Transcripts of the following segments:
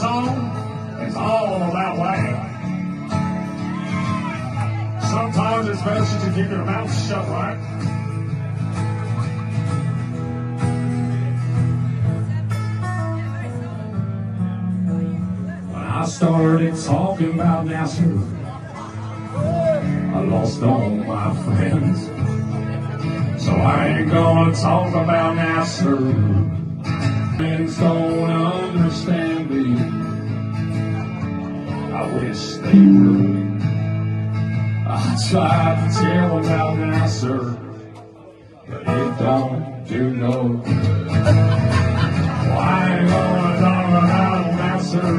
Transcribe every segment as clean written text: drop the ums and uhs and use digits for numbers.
song is all about laughing. Sometimes it's best to keep your mouth shut, right? When I started talking about Nasser, I lost all my friends. So I ain't gonna talk about Nasser. Friends don't understand me. I wish they would. I tried to tell about Nasser, but it don't do no good. Well, I ain't gonna talk about Nasser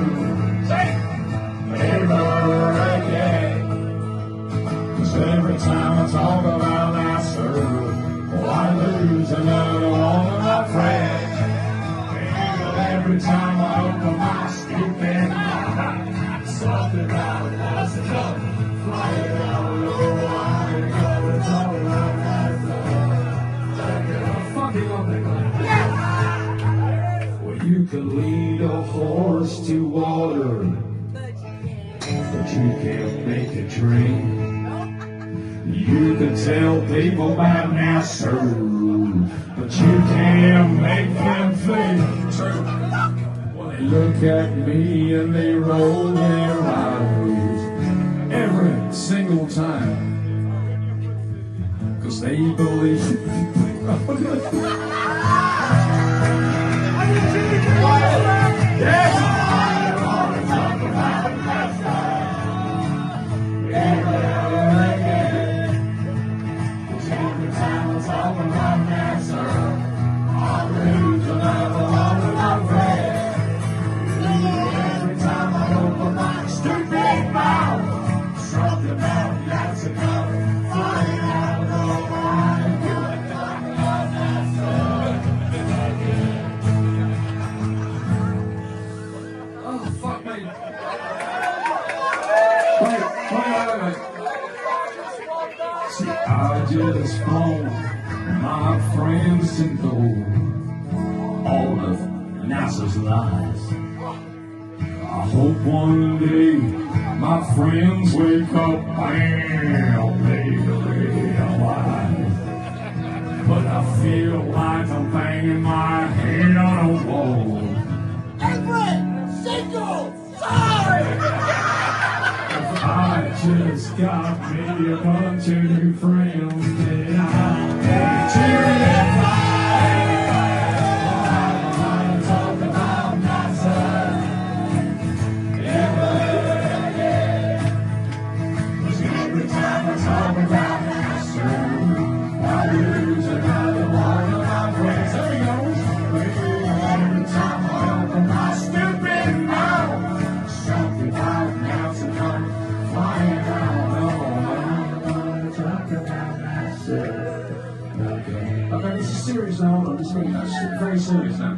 ever again. 'Cause every time I talk about Nasser, I lose another one of my friends. Every time I open my stupid mouth, something about Nasser flying out of the wine. Gonna talk about Nasser. Fucking on the ground. Well, you can lead a horse to water, but you can't make it drink. You can tell people about Nasser, but you can't make them think. True. Well, they look at me and they roll their eyes every single time, 'cause they believe. Yes. See, I just want my friends to know all of Nasser's lies. I hope one day my friends wake up and they realize. But I feel like I'm banging my head on a wall. Every single time! I just got me a bunch of new friends that I'll be cheering for. I'm talking about Nasser ever again. 'Cause every time I talk about Nasser, I lose another one of my friends. There he goes. Every time I open my stupid mouth, something about Nasser comes flying out. Okay, this is serious now. Hold on, this is very serious now.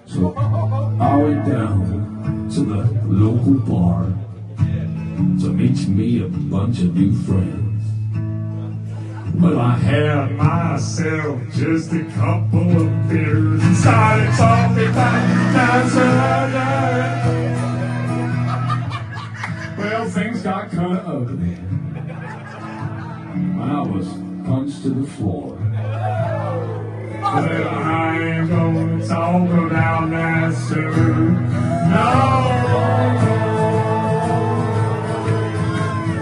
So I went down to the local bar to meet me a bunch of new friends. Well, I had myself just a couple of beers and started talking about Nasser. Well, things got kind of ugly. I was punched to the floor. Well, I ain't gonna talk about Nasser. No.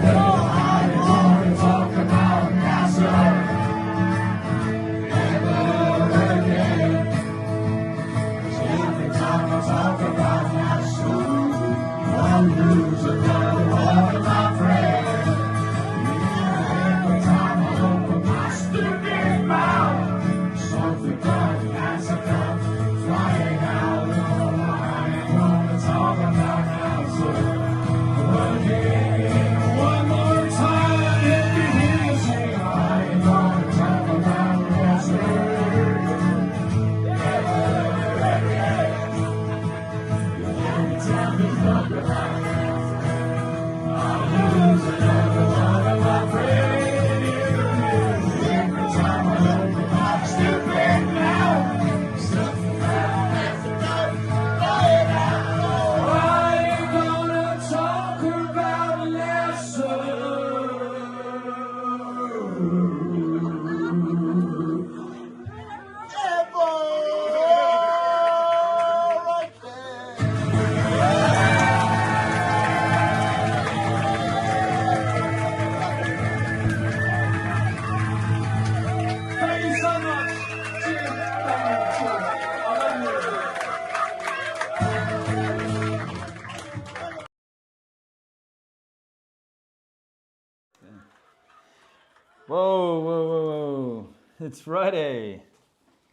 Well, I ain't gonna talk about Nasser ever again. 'Cause every time I talk about Nasser, I lose another one of my friends. Whoa, whoa, whoa, whoa. It's Friday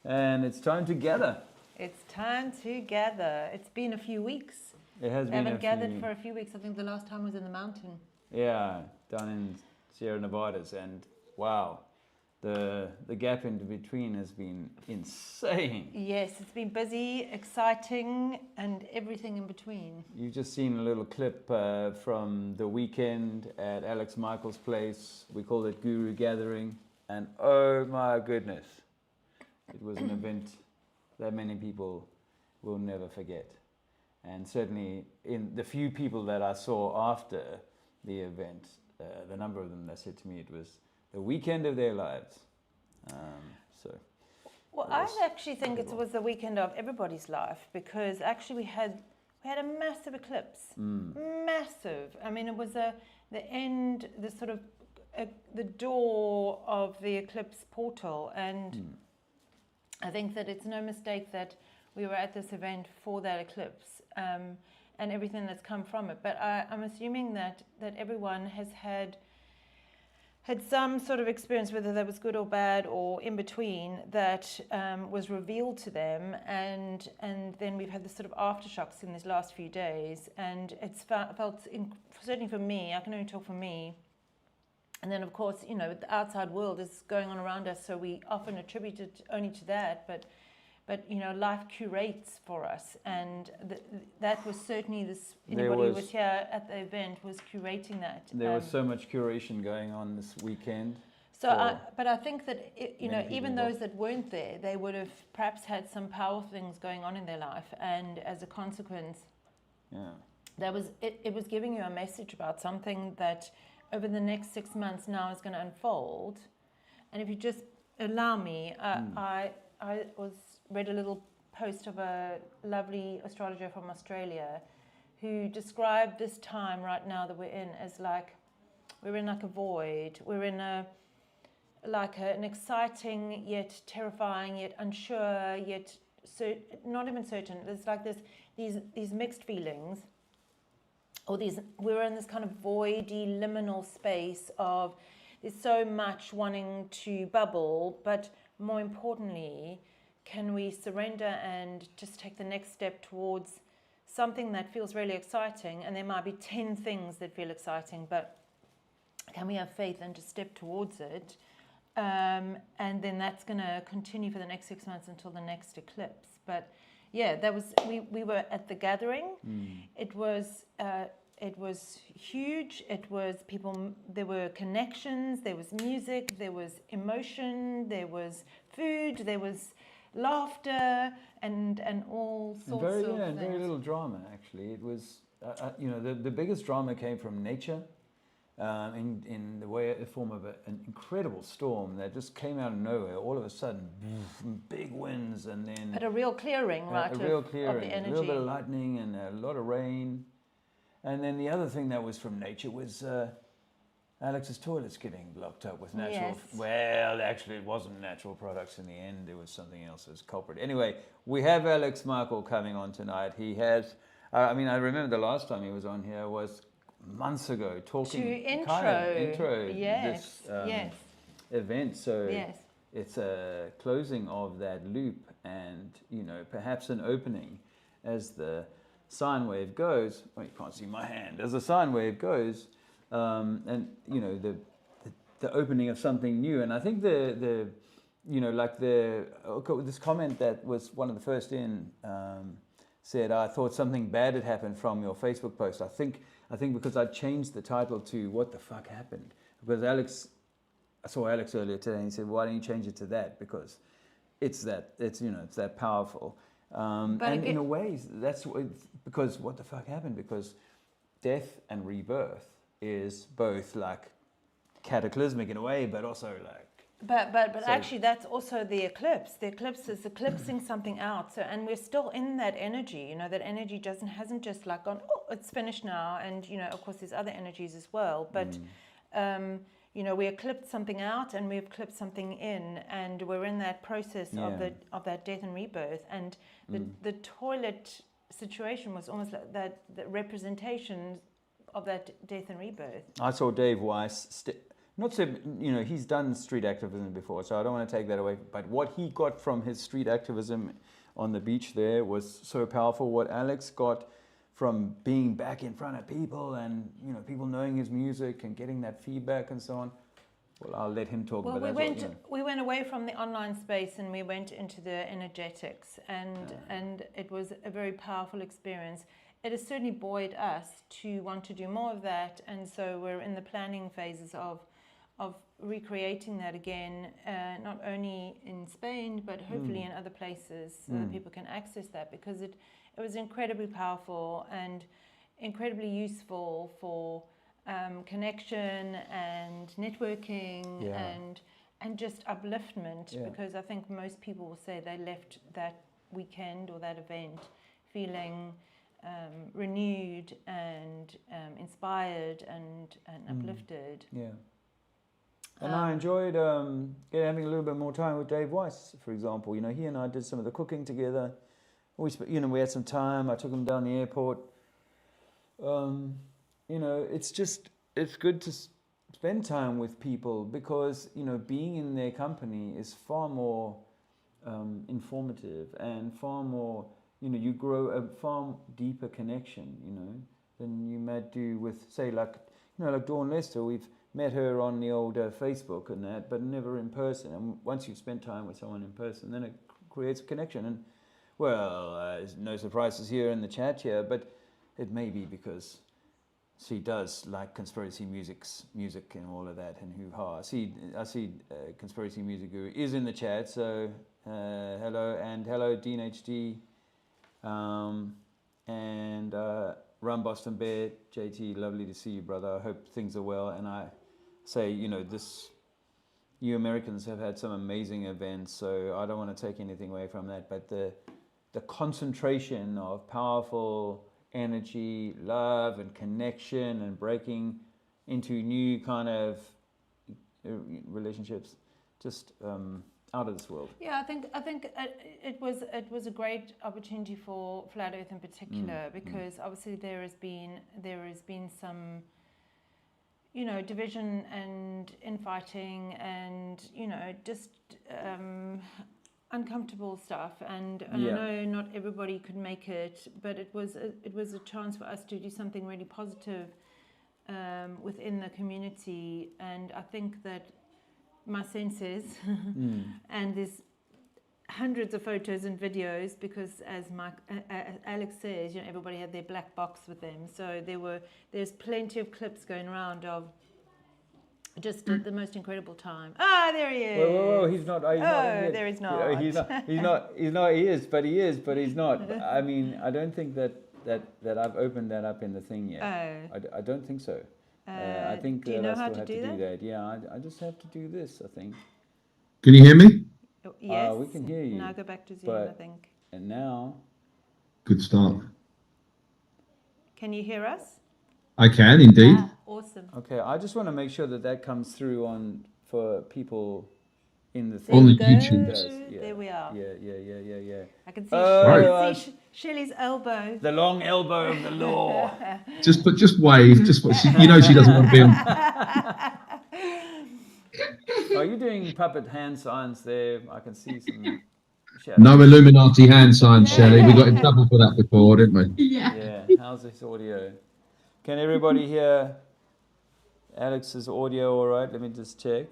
and it's time to gather. It's time to gather. It's been a few weeks. It has We been haven't gathered for a few weeks. I think the last time was in the mountain. Yeah, down in Sierra Nevadas, and wow, the gap in between has been insane. Yes, it's been busy, exciting, and everything in between. You've just seen a little clip from the weekend at Alex Michael's place. We called it Guru Gathering, and oh my goodness, it was an event that many people will never forget. And certainly in the few people that I saw after the event, the number of them that said to me it was the weekend of their lives. Well, I actually think it was the weekend of everybody's life, because actually we had a massive eclipse. Massive. I mean, it was the end, the sort of the door of the eclipse portal, and I think that it's no mistake that we were at this event for that eclipse, and everything that's come from it. But I'm assuming that everyone has had some sort of experience, whether that was good or bad or in between, that was revealed to them, and then we've had this sort of aftershocks in these last few days, and it's felt certainly for me, I can only talk for me. And then, of course, you know, the outside world is going on around us, so we often attribute it only to that. But you know, life curates for us, and that was certainly this. Anybody who was here at the event was curating that. There was so much curation going on this weekend. So, but I think that you know, even those that weren't there, they would have perhaps had some powerful things going on in their life, and as a consequence, that was it was giving you a message about something that over the next 6 months now is going to unfold. And if you just allow me, I read a little post of a lovely astrologer from Australia who described this time right now that we're in as like, we're in like a void. We're in an exciting yet terrifying yet unsure yet not even certain. There's like these mixed feelings. We're in this kind of voidy, liminal space of there's so much wanting to bubble, but more importantly, can we surrender and just take the next step towards something that feels really exciting? And there might be 10 things that feel exciting, but can we have faith and just step towards it? And then that's going to continue for the next 6 months until the next eclipse. But yeah, that was we were at the gathering. It was huge. It was people. There were connections. There was music. There was emotion. There was food. There was laughter and all sorts of things. And very little drama actually. It was you know, the biggest drama came from nature, in the form of an incredible storm that just came out of nowhere. All of a sudden, big winds, and then at a real clearing, right? A real clearing, of the energy. A little bit of lightning and a lot of rain. And then the other thing that was from nature was Alex's toilets getting blocked up with natural... Yes. Well, actually, it wasn't natural products in the end. There was something else as culprit. Anyway, we have Alex Michael coming on tonight. He has... I mean, I remember the last time he was on here was months ago, talking... To intro. Kind of intro yes. this event. So yes. It's a closing of that loop and, you know, perhaps an opening as the sine wave goes. Well, you can't see my hand. As the sine wave goes... and you know, the opening of something new. And I think the you know, like this comment that was one of the first in said, I thought something bad had happened from your Facebook post. I think because I changed the title to What the Fuck Happened, because I saw Alex earlier today and he said, why don't you change it to that, because it's that powerful. And in a way that's because what the fuck happened, because death and rebirth is both like cataclysmic in a way, but also like. But actually, that's also the eclipse. The eclipse is eclipsing something out. So, and we're still in that energy. You know, that energy hasn't just like gone, oh, it's finished now. And you know, of course, there's other energies as well. But you know, we eclipsed something out and we eclipsed something in, and we're in that process of that death and rebirth. And the toilet situation was almost like that, the representation of that death and rebirth. I saw Dave Weiss not so, he's done street activism before, so I don't want to take that away. But what he got from his street activism on the beach there was so powerful. What Alex got from being back in front of people and, people knowing his music and getting that feedback and so on. Well, I'll let him talk about that. We went away from the online space and we went into the energetics, and it was a very powerful experience. It has certainly buoyed us to want to do more of that, and so we're in the planning phases of recreating that again, not only in Spain but hopefully in other places, so that people can access that, because it was incredibly powerful and incredibly useful for connection and networking and just upliftment, because I think most people will say they left that weekend or that event feeling renewed and inspired and uplifted. Yeah. And I enjoyed having a little bit more time with Dave Weiss, for example. He and I did some of the cooking together. We had some time. I took him down the airport. It's good to spend time with people, because being in their company is far more informative and far more, you grow a far deeper connection, than you might do with, say, like Dawn Lester. We've met her on the old Facebook and that, but never in person. And once you've spent time with someone in person, then it creates a connection. And there's no surprises here in the chat here, but it may be because she does like conspiracy music and all of that, and hoo-ha. I see Conspiracy Music Guru is in the chat, so hello Dean HD, and Run Boston Bear, JT, lovely to see you, brother. I hope things are well. And I say, you Americans have had some amazing events, so I don't want to take anything away from that, but the concentration of powerful energy, love and connection and breaking into new kind of relationships, just out of this world. Yeah, I think it was a great opportunity for Flat Earth in particular, because obviously there has been some division and infighting and just uncomfortable stuff, and I know not everybody could make it, but it was a chance for us to do something really positive within the community. And I think that my sense is, and there's hundreds of photos and videos, because as Alex says, everybody had their black box with them, so there's plenty of clips going around of just the most incredible time. There he is. Whoa, he's not. He's not there he's not. He's not. He is, but he's not. I mean, I don't think that I've opened that up in the thing yet. I don't think so. I think do you know I how still to have do that? Yeah, I just have to do this, I think. Can you hear me? Yes. We can hear you. Now go back to Zoom, I think. And now. Good start. Can you hear us? I can indeed. Awesome. Okay, I just want to make sure that comes through for people in the thing. On the YouTube. Yeah. There we are. Yeah. I can see, Right. Shelley's elbow. The long elbow of the law. Just wave. She doesn't want to be on. Are you doing puppet hand signs there? I can see some shadows. No Illuminati hand signs, Shelley. We got in trouble for that before, didn't we? Yeah. How's this audio? Can everybody hear Alex's audio all right? Let me just check.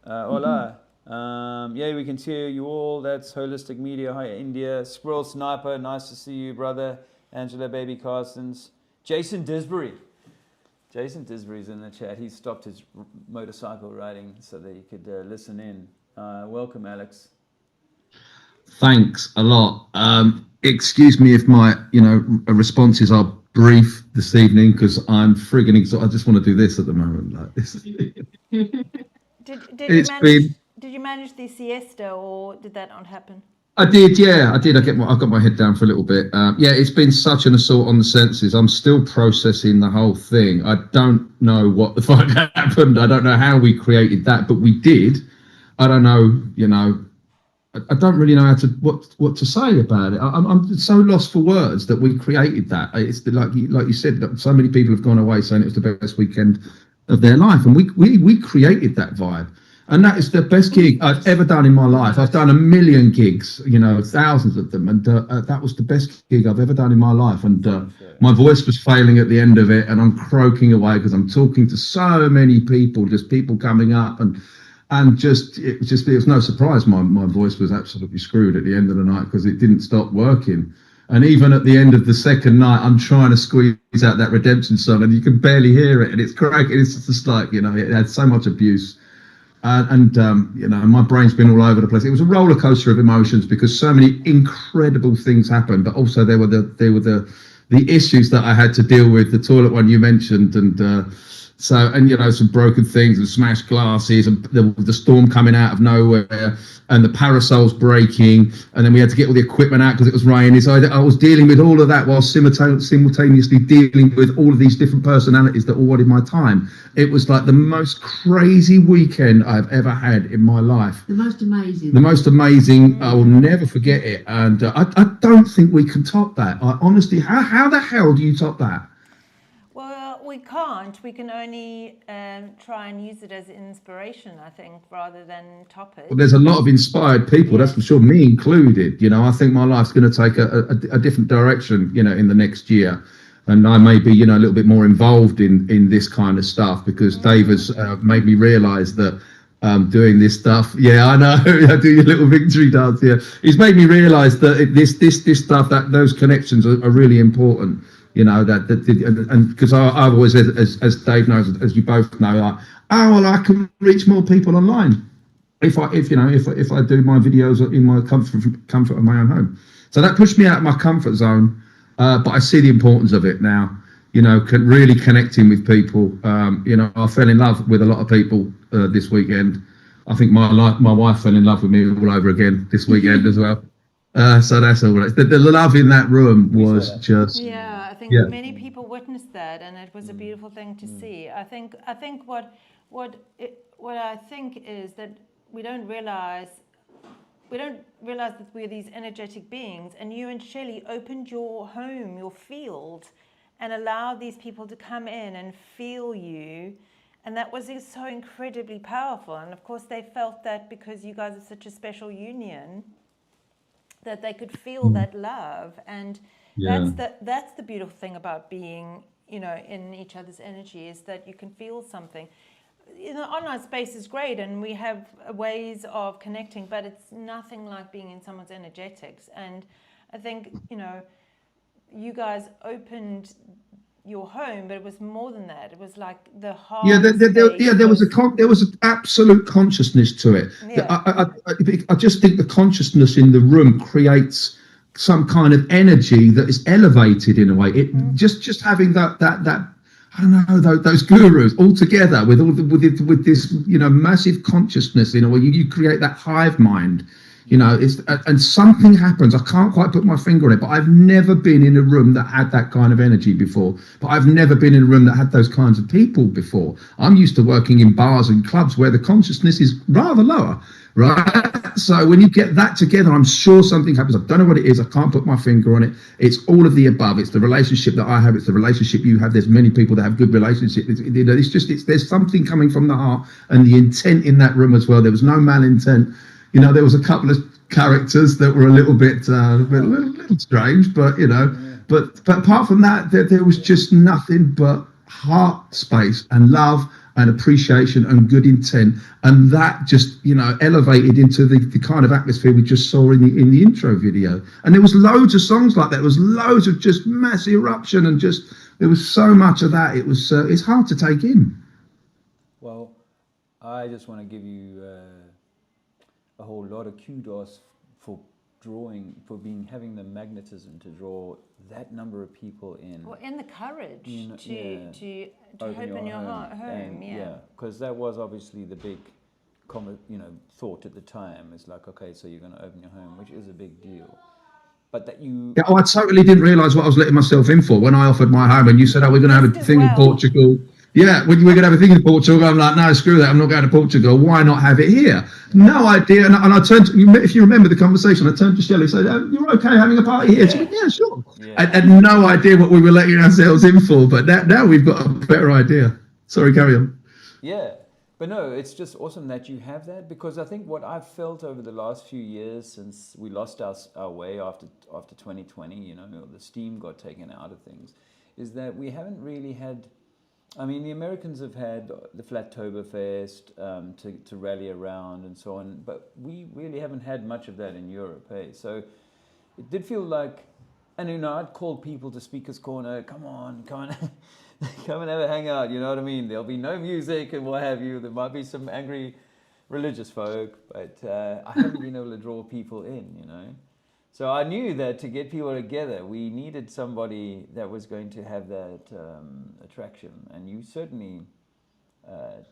Hola. Yeah, we can hear you all. That's Holistic Media. Hi, India. Squirrel Sniper. Nice to see you, brother. Angela Baby Carstens. Jason Disbury. Jason Disbury's in the chat. He stopped his motorcycle riding so that he could listen in. Welcome, Alex. Thanks a lot. Excuse me if my responses are brief this evening, because I'm frigging exhausted. I just want to do this at the moment. Like this. Did you manage the siesta, or did that not happen? I did, yeah, I did. I got my head down for a little bit. Yeah, it's been such an assault on the senses. I'm still processing the whole thing. I don't know what the fuck happened. I don't know how we created that, but we did. I don't know, I don't really know what to say about it. I'm so lost for words that we created that. It's like you said, so many people have gone away saying it was the best weekend of their life, and we created that vibe. And that is the best gig I've ever done in my life. I've done 1 million gigs, you know, thousands of them, and that was the best gig I've ever done in my life. And my voice was failing at the end of it, and I'm croaking away because I'm talking to so many people, just people coming up, and it was no surprise my voice was absolutely screwed at the end of the night because it didn't stop working. And even at the end of the second night, I'm trying to squeeze out that redemption song, and you can barely hear it, and it's cracking. It's just like, you know, it had so much abuse. You know, my brain's been all over the place. It was a roller coaster of emotions because so many incredible things happened, but also there were the issues that I had to deal with. The toilet one you mentioned, and you know, some broken things and smashed glasses, and the storm coming out of nowhere, and the parasols breaking, and then we had to get all the equipment out because it was raining. So I was dealing with all of that while simultaneously dealing with all of these different personalities that all wanted my time. It was like the most crazy weekend I've ever had in my life. The most amazing. The most amazing. I will never forget it. And I don't think we can top that. Honestly, how the hell do you top that? Well, we can't. We can only try and use it as inspiration, I think, rather than top it. Well, there's a lot of inspired people, that's for sure, me included. You know, I think my life's going to take a different direction, you know, in the next year. And I may be, you know, a little bit more involved in this kind of stuff because Dave has made me realise that doing this stuff. Yeah, I know. I do your little victory dance. Yeah, he's made me realise that this stuff, that those connections are really important. You know, and because I've always said, as Dave knows, as you both know, like, oh well, I can reach more people online if I do my videos in my comfort of my own home. So that pushed me out of my comfort zone. But I see the importance of it now, you know, really connecting with people. You know, I fell in love with a lot of people this weekend. I think my wife fell in love with me all over again this weekend as well. So that's all right. The love in that room was just... Yeah, I think many people witnessed that, and it was a beautiful thing to see. I think what I think is that we don't realize that we're these energetic beings, and you and Shelley opened your home, your field, and allowed these people to come in and feel you, and that was so incredibly powerful. And of course they felt that because you guys are such a special union, that they could feel that love. And that's the beautiful thing about being, you know, in each other's energy, is that you can feel something. You know, online space is great and we have ways of connecting, but it's nothing like being in someone's energetics. And I think, you know, you guys opened your home, but it was more than that. It was like the heart. There was an absolute consciousness to it. Yeah. I just think the consciousness in the room creates some kind of energy that is elevated in a way. It just having that I don't know, those gurus all together with this, you know, massive consciousness in a way. You create that hive mind. You know, and something happens. I can't quite put my finger on it, but I've never been in a room that had that kind of energy before. But I've never been in a room that had those kinds of people before. I'm used to working in bars and clubs where the consciousness is rather lower, right? So when you get that together, I'm sure something happens. I don't know what it is. I can't put my finger on it. It's all of the above. It's the relationship that I have. It's the relationship you have. There's many people that have good relationships. There's something coming from the heart and the intent in that room as well. There was no malintent. You know, there was a couple of characters that were a little bit strange, but, you know, but apart from that, there was just nothing but heart space and love and appreciation and good intent. And that just, you know, elevated into the kind of atmosphere we just saw in the intro video. And there was loads of songs like that. There was loads of just mass eruption and just, there was so much of that. It was, it's hard to take in. Well, I just want to give you a whole lot of kudos for having the magnetism to draw that number of people in. Well, and the courage to open your home. Yeah, because that was obviously the big, thought at the time. It's like, okay, so you're going to open your home, which is a big deal. But that you... Yeah, I totally didn't realise what I was letting myself in for when I offered my home and you said, oh, we're going to have a thing in Portugal. Yeah, we're going to have a thing in Portugal. I'm like, no, screw that. I'm not going to Portugal. Why not have it here? No idea. And I turned to, if you remember the conversation, I turned to Shelley and said, you're okay having a party here? She went, yeah, sure. Yeah. I had no idea what we were letting ourselves in for, but now we've got a better idea. Sorry, carry on. Yeah, but no, it's just awesome that you have that, because I think what I've felt over the last few years since we lost our way after 2020, you know, the steam got taken out of things, is that we haven't really had. I mean, the Americans have had the Flattoberfest to rally around and so on, but we really haven't had much of that in Europe, hey? So it did feel like, and you know, I'd call people to Speaker's Corner, come on, come and have a hangout, you know what I mean? There'll be no music and what have you. There might be some angry religious folk, but I haven't been able to draw people in, you know? So I knew that to get people together, we needed somebody that was going to have that attraction, and you certainly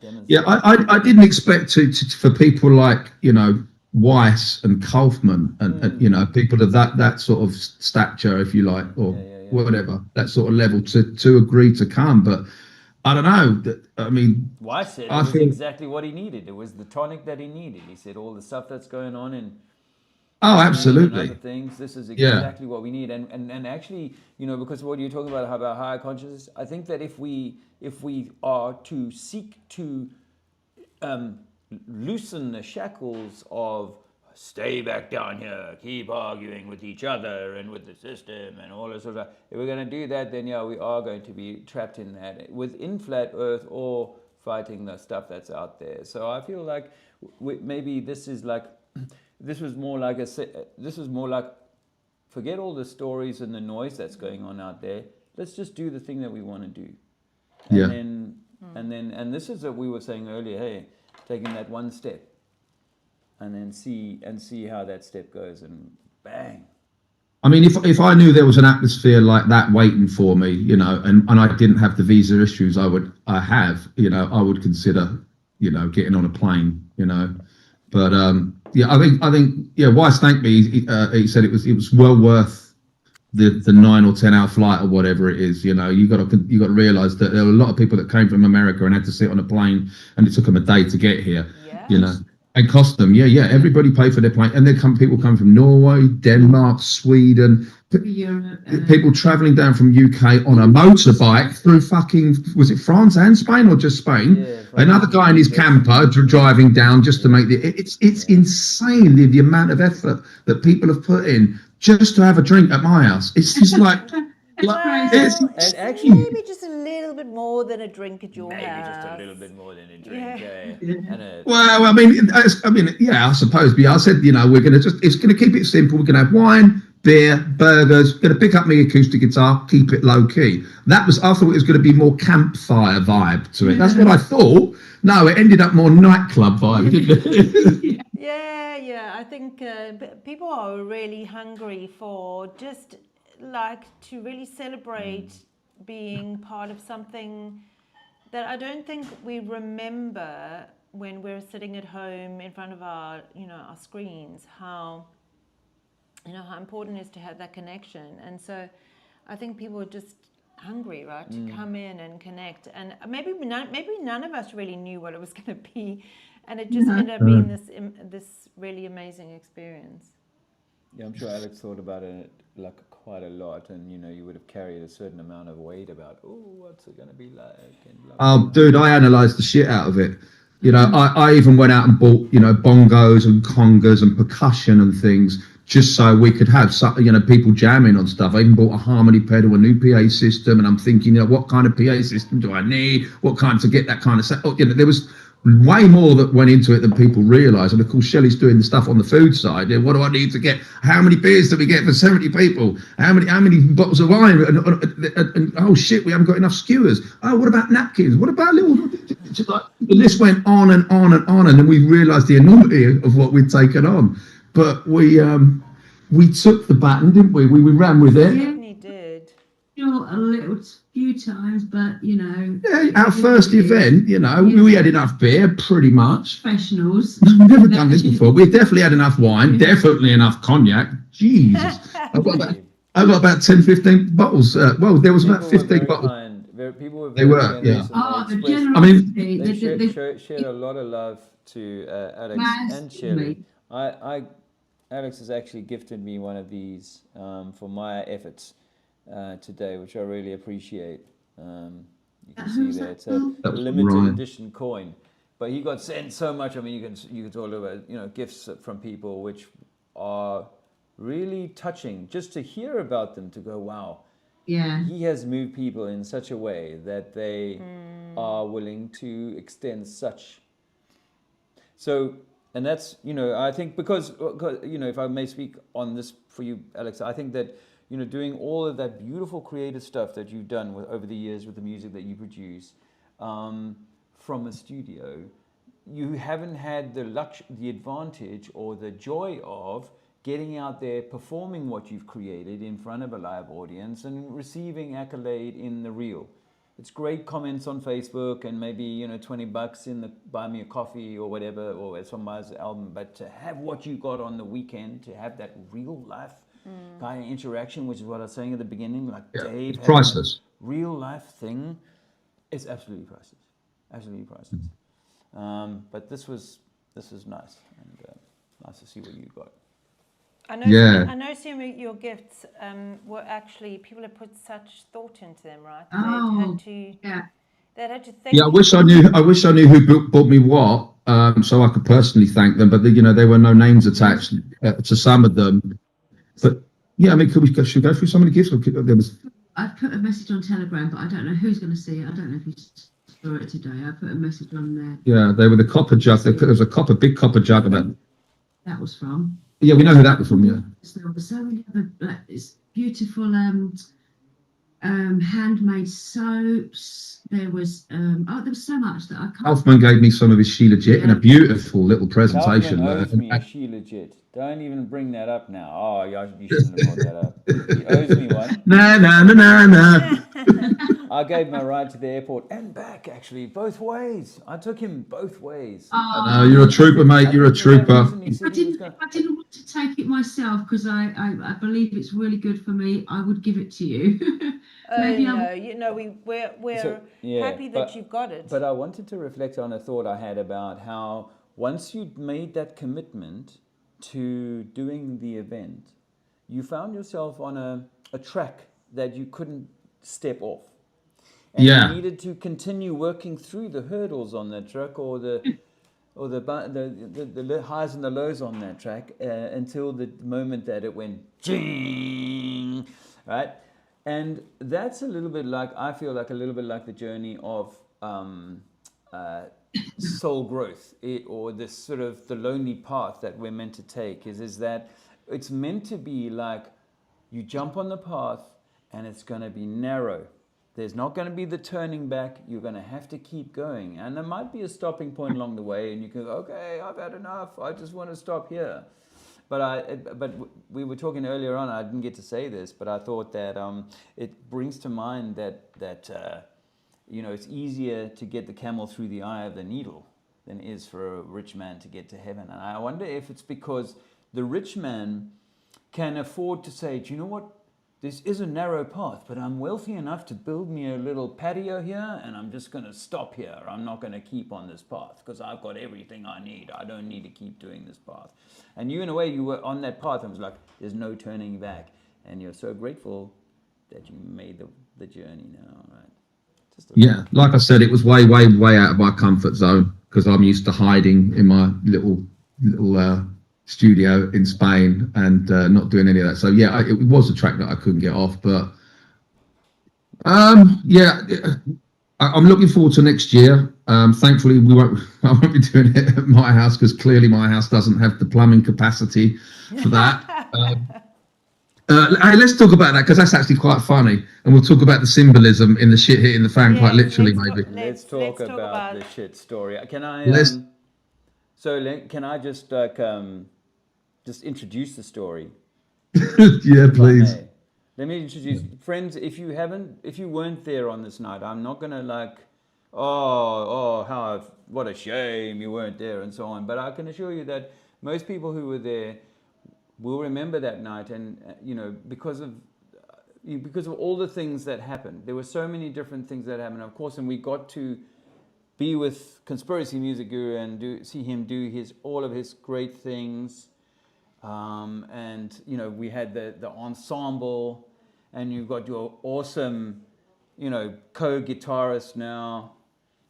demonstrated. Yeah, I didn't expect for people like, you know, Weiss and Kaufman and you know, people of that sort of stature, if you like, or whatever, that sort of level to agree to come. But I don't know. I mean, Weiss said it was exactly what he needed. It was the tonic that he needed. He said all the stuff that's going on in. Oh, absolutely. And other things. This is exactly what we need. And actually, you know, because what you're talking about higher consciousness, I think that if we are to seek to loosen the shackles of stay back down here, keep arguing with each other and with the system and all this sort of stuff, if we're going to do that, then yeah, we are going to be trapped in that within flat Earth or fighting the stuff that's out there. So I feel like maybe this is like. This was more like forget all the stories and the noise that's going on out there. Let's just do the thing that we want to do. And this is what we were saying earlier, hey, taking that one step and then see how that step goes, and bang. I mean, if I knew there was an atmosphere like that waiting for me, you know, and I didn't have the visa issues I would consider, you know, getting on a plane, you know. But yeah, I think Weiss thanked me. He said it was well worth the 9 or 10 hour flight or whatever it is. You know, you got to realize that there were a lot of people that came from America and had to sit on a plane, and it took them a day to get here. Yeah. You know, and cost them. Yeah. Everybody paid for their plane, and people come from Norway, Denmark, Sweden. People travelling down from UK on a motorbike through was it France and Spain or just Spain? Yeah, another guy in his camper driving down just to make it's insane the amount of effort that people have put in just to have a drink at my house. It's just like it's and actually maybe just a little bit more than a drink at your house. Maybe just a little bit more than a drink. Well, I mean, yeah, I suppose. But I said, you know, it's going to keep it simple. We're going to have wine, beer, burgers. Going to pick up my acoustic guitar, keep it low key. I thought it was going to be more campfire vibe to it. That's what I thought. No, it ended up more nightclub vibe, didn't it? Yeah. I think people are really hungry for just like to really celebrate being part of something that I don't think we remember when we're sitting at home in front of our screens, how important it is to have that connection. And so I think people are just hungry, right, to come in and connect. And maybe none of us really knew what it was going to be, and it just ended up being this really amazing experience. Yeah, I'm sure Alex thought about it like quite a lot, and you would have carried a certain amount of weight about, what's it going to be like? And dude, I analysed the shit out of it. You know, I even went out and bought, bongos and congas and percussion and things just so we could have, people jamming on stuff. I even bought a harmony pedal, a new PA system, and I'm thinking, what kind of PA system do I need? What kind to get that kind of set? There was way more that went into it than people realise. And of course, Shelley's doing the stuff on the food side. What do I need to get? How many beers do we get for 70 people? How many bottles of wine? And oh shit, we haven't got enough skewers. Oh, what about napkins? What about little? The list went on and on and on, and then we realised the enormity of what we'd taken on. But we took the baton, didn't we? We ran with it. Yeah, we did. A few times, but Yeah, our first event, we had enough beer, pretty much. Professionals. No, we've never done this before. We definitely had enough wine, definitely enough cognac. Jesus. I've got about 10, 15 bottles. Well, there was about 15 bottles. People were they were, yeah. The generosity. They shared a lot of love to Alex and Shelley. Alex has actually gifted me one of these for my efforts today, which I really appreciate. You can see there. It's a That was limited Ryan. edition coin. But he got sent so much. I mean, you can talk about gifts from people which are really touching. Just to hear about them, to go, wow, Yeah. he has moved people in such a way that they are willing to extend such. So, and that's I think because if I may speak on this for you, Alex, I think that doing all of that beautiful creative stuff that you've done over the years with the music that you produce. From a studio, you haven't had the advantage or the joy of getting out there, performing what you've created in front of a live audience and receiving accolade in the real. It's great comments on Facebook and maybe $20 in the buy me a coffee or whatever, or somebody's album, but to have what you got on the weekend, to have that real life kind of interaction, which is what I was saying at the beginning, like Dave, It's priceless. real life thing, it's absolutely priceless. Absolutely priceless. But this was nice, and nice to see what you got. I know some of your gifts were actually, people have put such thought into them, right? Oh, They'd yeah. had to think. Yeah, I wish I knew who bought me what, so I could personally thank them. But there were no names attached to some of them. But yeah, I mean, should we go through some of the gifts? There was. I've put a message on Telegram, but I don't know who's going to see it. I don't know if you saw it today. I put a message on there. Yeah, they were the copper jug. There was a big copper jug about. That was from. Yeah, we know who that was from. Yeah. There were so many other it's beautiful handmade soaps. There was there was so much that I can't. Alfman gave me some of his She Legit in a beautiful little presentation. Kaufman owes me a She Legit. Don't even bring that up now. Oh, you shouldn't have brought that up. He owes me one. No. I gave him a ride to the airport and back, actually, both ways. I took him both ways. No, you're a trooper, mate. You're a trooper. I didn't want to take it myself because I believe it's really good for me. I would give it to you. We're happy that you've got it. But I wanted to reflect on a thought I had about how once you'd made that commitment to doing the event, you found yourself on a track that you couldn't step off. And you needed to continue working through the hurdles on that track, or the highs and the lows on that track until the moment that it went ching, right? And that's a little bit like, I feel like a little bit like the journey of soul growth, or this sort of the lonely path that we're meant to take. Is that it's meant to be like you jump on the path and it's going to be narrow. There's not going to be the turning back. You're going to have to keep going. And there might be a stopping point along the way, and you can go, okay, I've had enough. I just want to stop here. But we were talking earlier on, I didn't get to say this, but I thought that it brings to mind that it's easier to get the camel through the eye of the needle than it is for a rich man to get to heaven. And I wonder if it's because the rich man can afford to say, do you know what? This is a narrow path, but I'm wealthy enough to build me a little patio here, and I'm just going to stop here. I'm not going to keep on this path because I've got everything I need. I don't need to keep doing this path. And you, in a way, you were on that path and was like, there's no turning back. And you're so grateful that you made the journey now, right? Like I said, it was way out of my comfort zone because I'm used to hiding in my little studio in Spain and not doing any of that. So it was a track that I couldn't get off, but I'm looking forward to next year. Thankfully I won't be doing it at my house because clearly my house doesn't have the plumbing capacity for that. Hey, let's talk about that because that's actually quite funny, and we'll talk about the symbolism in the shit hitting the fan quite literally, maybe. Let's talk about the shit story. Can I can I just introduce the story? Yeah, please. Let me introduce friends. If you weren't there on this night, I'm not gonna what a shame you weren't there and so on. But I can assure you that most people who were there will remember that night, and because of all the things that happened. There were so many different things that happened, of course, and we got to be with Conspiracy Music Guru and see him do all of his great things. And we had the ensemble, and you've got your awesome co-guitarist now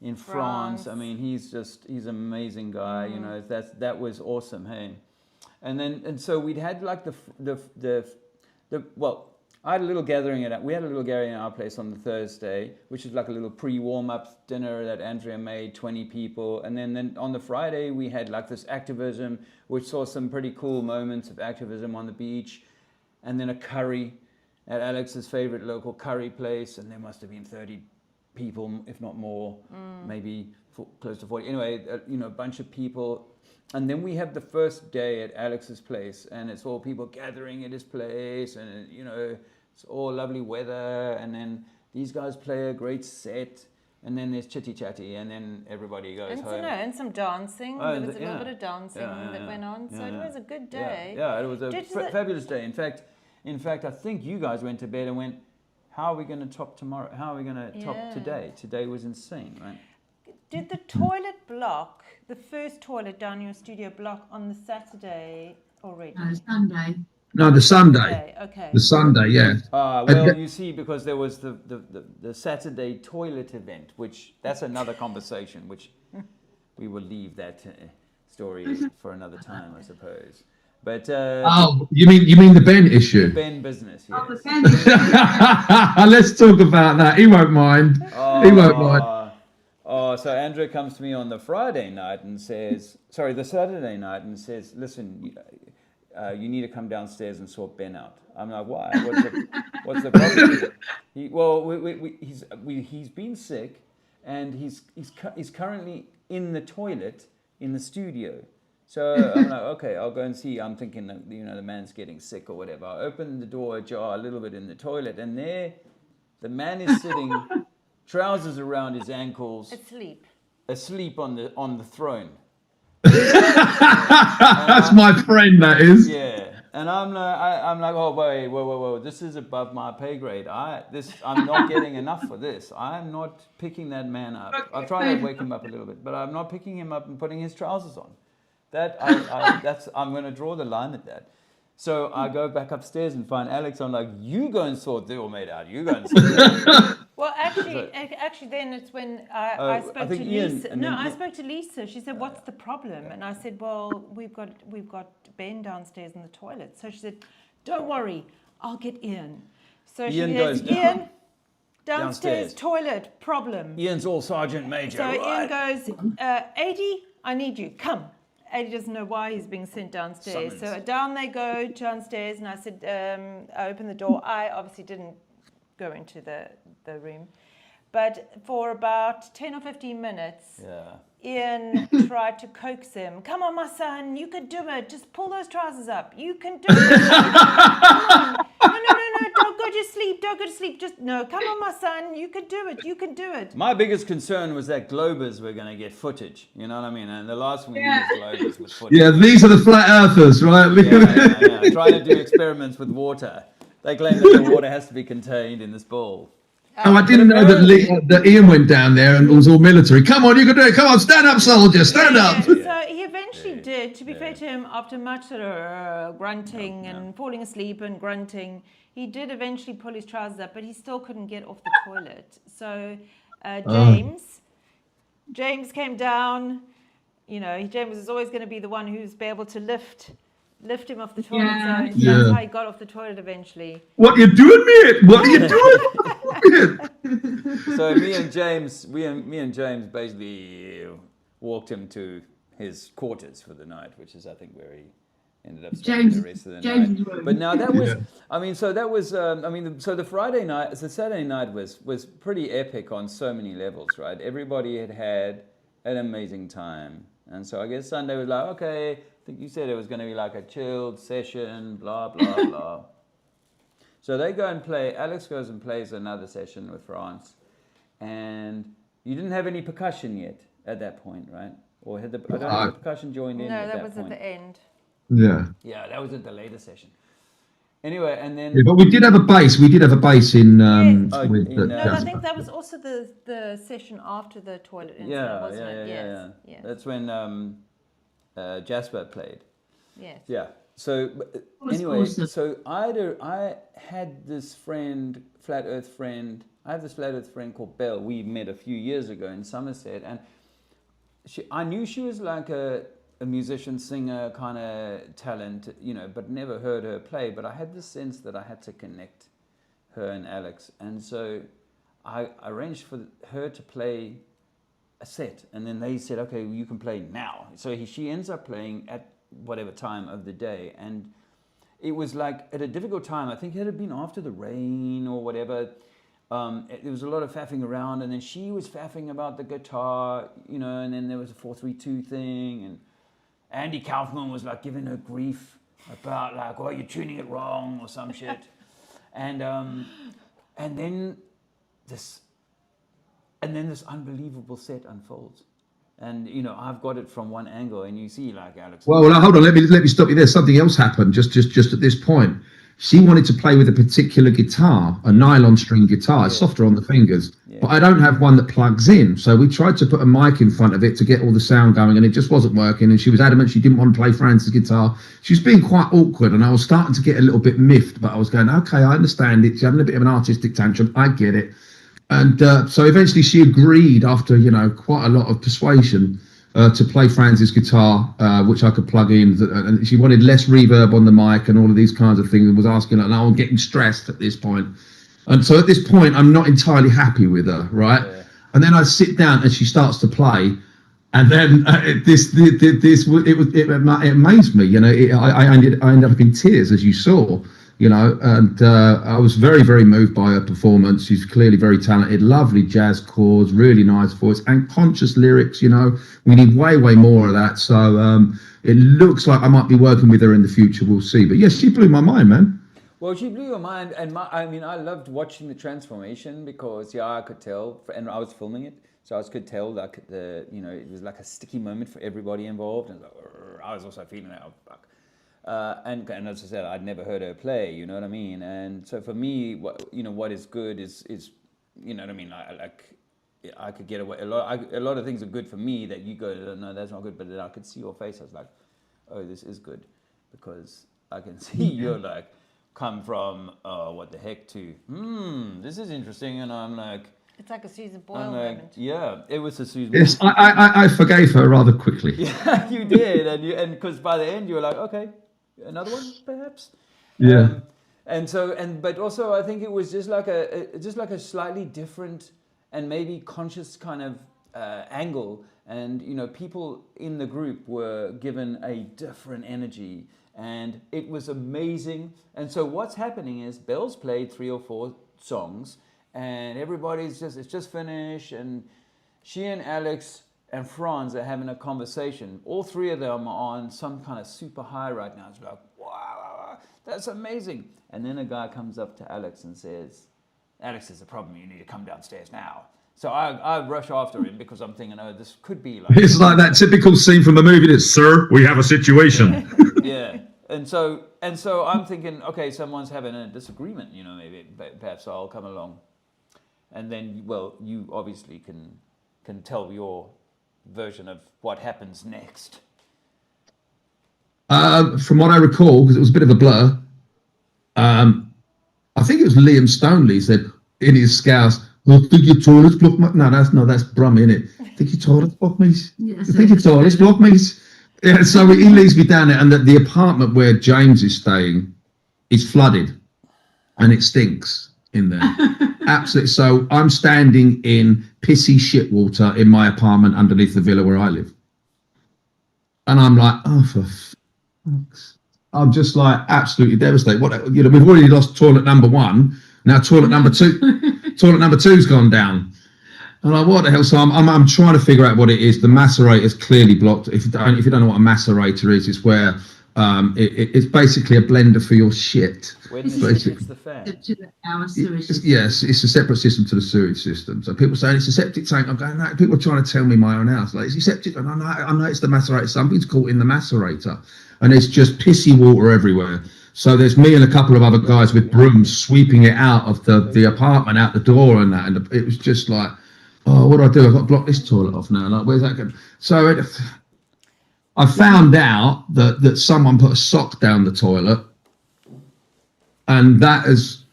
in France. France. I mean, he's an amazing guy. That was awesome. Hey, and so we'd had like I had a little gathering we had a little gathering at our place on the Thursday, which is like a little pre-warm-up dinner that Andrea made, 20 people. And then on the Friday, we had like this activism, which saw some pretty cool moments of activism on the beach. And then a curry at Alex's favorite local curry place. And there must have been 30 people, if not more, maybe close to 40. Anyway, a bunch of people. And then we have the first day at Alex's place, and it's all people gathering at his place, and it's all lovely weather, and then these guys play a great set, and then there's chitty chatty, and then everybody goes home. And some dancing. Oh, There was a little bit of dancing that went on, so it was a good day. Yeah, it was a fabulous day. In fact, I think you guys went to bed and went, how are we going to top tomorrow? How are we going to top today? Today was insane, right? Did the toilet block, the first toilet down your studio block on the Saturday already? No, Sunday. No, the Sunday. Okay. The Sunday, yeah. Well, you see, because there was the Saturday toilet event, which that's another conversation, which we will leave that story for another time, I suppose. But you mean the Ben issue? the Ben business, yes. Oh, the Ben. Let's talk about that. He won't mind. He won't mind. Oh, so Andrea comes to me on the Saturday night and says, listen, you need to come downstairs and sort Ben out. I'm like, why? What's the problem? He's been sick, and he's currently in the toilet in the studio. So I'm like, okay, I'll go and see. I'm thinking that, the man's getting sick or whatever. I open the door ajar a little bit in the toilet, and there the man is sitting, trousers around his ankles, asleep on the throne. That's my friend, that is. Yeah, and I'm like, oh wait, whoa, this is above my pay grade. I'm not getting enough for this. I'm not picking that man up. I've tried to wake him up a little bit, but I'm not picking him up and putting his trousers on. I'm going to draw the line at that. So I go back upstairs and find Alex. I'm like, you go and sort the old mate out. You go and sort it out. Well, actually, then it's when I spoke to Lisa. I spoke to Lisa. She said, "What's the problem?" And I said, "Well, we've got Ben downstairs in the toilet." So she said, "Don't worry, I'll get Ian." So Ian she goes says, "Ian, downstairs toilet problem." Ian's all Sergeant Major. So right? Ian goes, 80, I need you. Come. 80 doesn't know why he's being sent downstairs. Summons. So down they go downstairs, and I said, I opened the door. I obviously didn't go into the room. But for about 10 or 15 minutes, Ian tried to coax him. Come on, my son, you can do it. Just pull those trousers up. You can do it. Come on. No, don't go to sleep. Don't go to sleep. Just, no, come on, my son, you can do it. You can do it. My biggest concern was that Globers were going to get footage. You know what I mean? And the last one we needed Globers with footage. Yeah, these are the flat earthers, right? Yeah. Trying to do experiments with water. They claim that the water has to be contained in this bowl. Oh, I didn't know that Ian went down there and was all military. Come on, you can do it. Come on, stand up, soldier, stand up. So he eventually did. To be fair to him, after much grunting and falling asleep and grunting, he did eventually pull his trousers up, but he still couldn't get off the toilet. So James came down. James is always going to be the one who's be able to lift him off the toilet. Yeah. So that's how he got off the toilet eventually. What are you doing, mate? What are you doing? So me and James basically walked him to his quarters for the night, which is, I think, where he ended up spending the rest of the night. Room. But now that was, so the Friday night, the Saturday night was pretty epic on so many levels, right? Everybody had an amazing time. And so I guess Sunday was like, okay, I think you said it was going to be like a chilled session, blah, blah, blah. So they go and play, Alex goes and plays another session with France. And you didn't have any percussion yet at that point, right? Or had the percussion joined in No, at that that was point? at the end. Yeah. Yeah, that was at the later session. Anyway, and then... Yeah, but we did have a bass. We did have a bass in... Yes. I Jasper. think that was also the session after the toilet incident, wasn't it? Yeah. That's when Jasper played. Yes. Yeah. So That's anyway, awesome. so I had this friend, flat Earth friend. I have this flat Earth friend called Belle. We met a few years ago in Somerset, and I knew she was like a musician, singer kind of talent, you know, but never heard her play. But I had the sense that I had to connect her and Alex, and so I arranged for her to play a set, and then they said, okay, well, you can play now. So she ends up playing at whatever time of the day, and it was like at a difficult time. I think it had been after the rain or whatever. There was a lot of faffing around, and then she was faffing about the guitar, you know, and then there was a 4-3-2 thing, and Andy Kaufman was like giving her grief about like, oh, you're tuning it wrong or some shit. And then this unbelievable set unfolds. And you know, I've got it from one angle, and you see like Alex. Well, hold on. Let me stop you there. Something else happened just at this point. She wanted to play with a particular guitar, a nylon string guitar, it's softer on the fingers. Yeah. But I don't have one that plugs in. So we tried to put a mic in front of it to get all the sound going, and it just wasn't working. And she was adamant she didn't want to play Francis' guitar. She was being quite awkward, and I was starting to get a little bit miffed. But I was going, okay, I understand it. She's having a bit of an artistic tantrum. I get it. And so eventually she agreed after, you know, quite a lot of persuasion to play Francis' guitar, which I could plug in. And she wanted less reverb on the mic and all of these kinds of things, and was asking, like, I'm getting stressed at this point. And so at this point, I'm not entirely happy with her, right? Yeah. And then I sit down and she starts to play. And then it amazed me, you know, I ended up in tears, as you saw. You know, and I was very, very moved by her performance. She's clearly very talented, lovely jazz chords, really nice voice, and conscious lyrics. You know, we need way, way more of that. So it looks like I might be working with her in the future. We'll see. But yes, she blew my mind, man. Well, she blew your mind, and I loved watching the transformation because I could tell, and I was filming it, so I could tell like it was like a sticky moment for everybody involved, and I was also feeling that. And as I said, I'd never heard her play, you know what I mean? And so for me, what is good is you know what I mean? I could get away. A lot of things are good for me that you go, no, that's not good. But then I could see your face. I was like, oh, this is good, because I can see you're like come from what the heck to this is interesting, and I'm like. It's like a Susan Boyle moment. Yeah, it was a Susan. Yes, I forgave her rather quickly. Yeah, you did, and because by the end you were like, okay. Another one, perhaps. Yeah. But also I think it was just like a slightly different and maybe conscious kind of angle, and you know, people in the group were given a different energy, and it was amazing. And so what's happening is Belle's played 3 or 4 songs, and it's just finished, and she and Alex and Franz are having a conversation. All 3 of them are on some kind of super high right now. It's like, wow, that's amazing. And then a guy comes up to Alex and says, Alex, there's a problem. You need to come downstairs now. So I rush after him because I'm thinking, oh, this could be like... It's like that typical scene from a movie that's, sir, we have a situation. Yeah. And so I'm thinking, okay, someone's having a disagreement, you know, maybe perhaps I'll come along. And then, well, you obviously can tell your version of what happens next. From what I recall, because it was a bit of a blur, I think it was Liam Stoneley said in his scouse, "Well, think your toilets block my..." that's Brummy, innit? Think your toilets block me? Yes, Think your toilets block me? Yeah, so he leads me down there, and the apartment where James is staying is flooded, and it stinks in there. Absolutely. So I'm standing in pissy shit water in my apartment underneath the villa where I live. And I'm like, oh, for fuck's. I'm just like absolutely devastated. We've already lost toilet number 1. Now toilet number 2, toilet number 2's gone down. And I'm like, what the hell? So I'm trying to figure out what it is. The macerator's clearly blocked. If you don't know what a macerator is, it's where it's basically a blender for your shit. When it hits the fan. Yes, it's a separate system to the sewage system. So people saying it's a septic tank. I'm going, no, people are trying to tell me my own house. Like, it's a septic. And I know it's the macerator. Something's caught in the macerator. And it's just pissy water everywhere. So there's me and a couple of other guys with brooms sweeping it out of the apartment, out the door and that. And it was just like, oh, what do? I've got to block this toilet off now. Like, where's that going? So I found out that someone put a sock down the toilet, and that has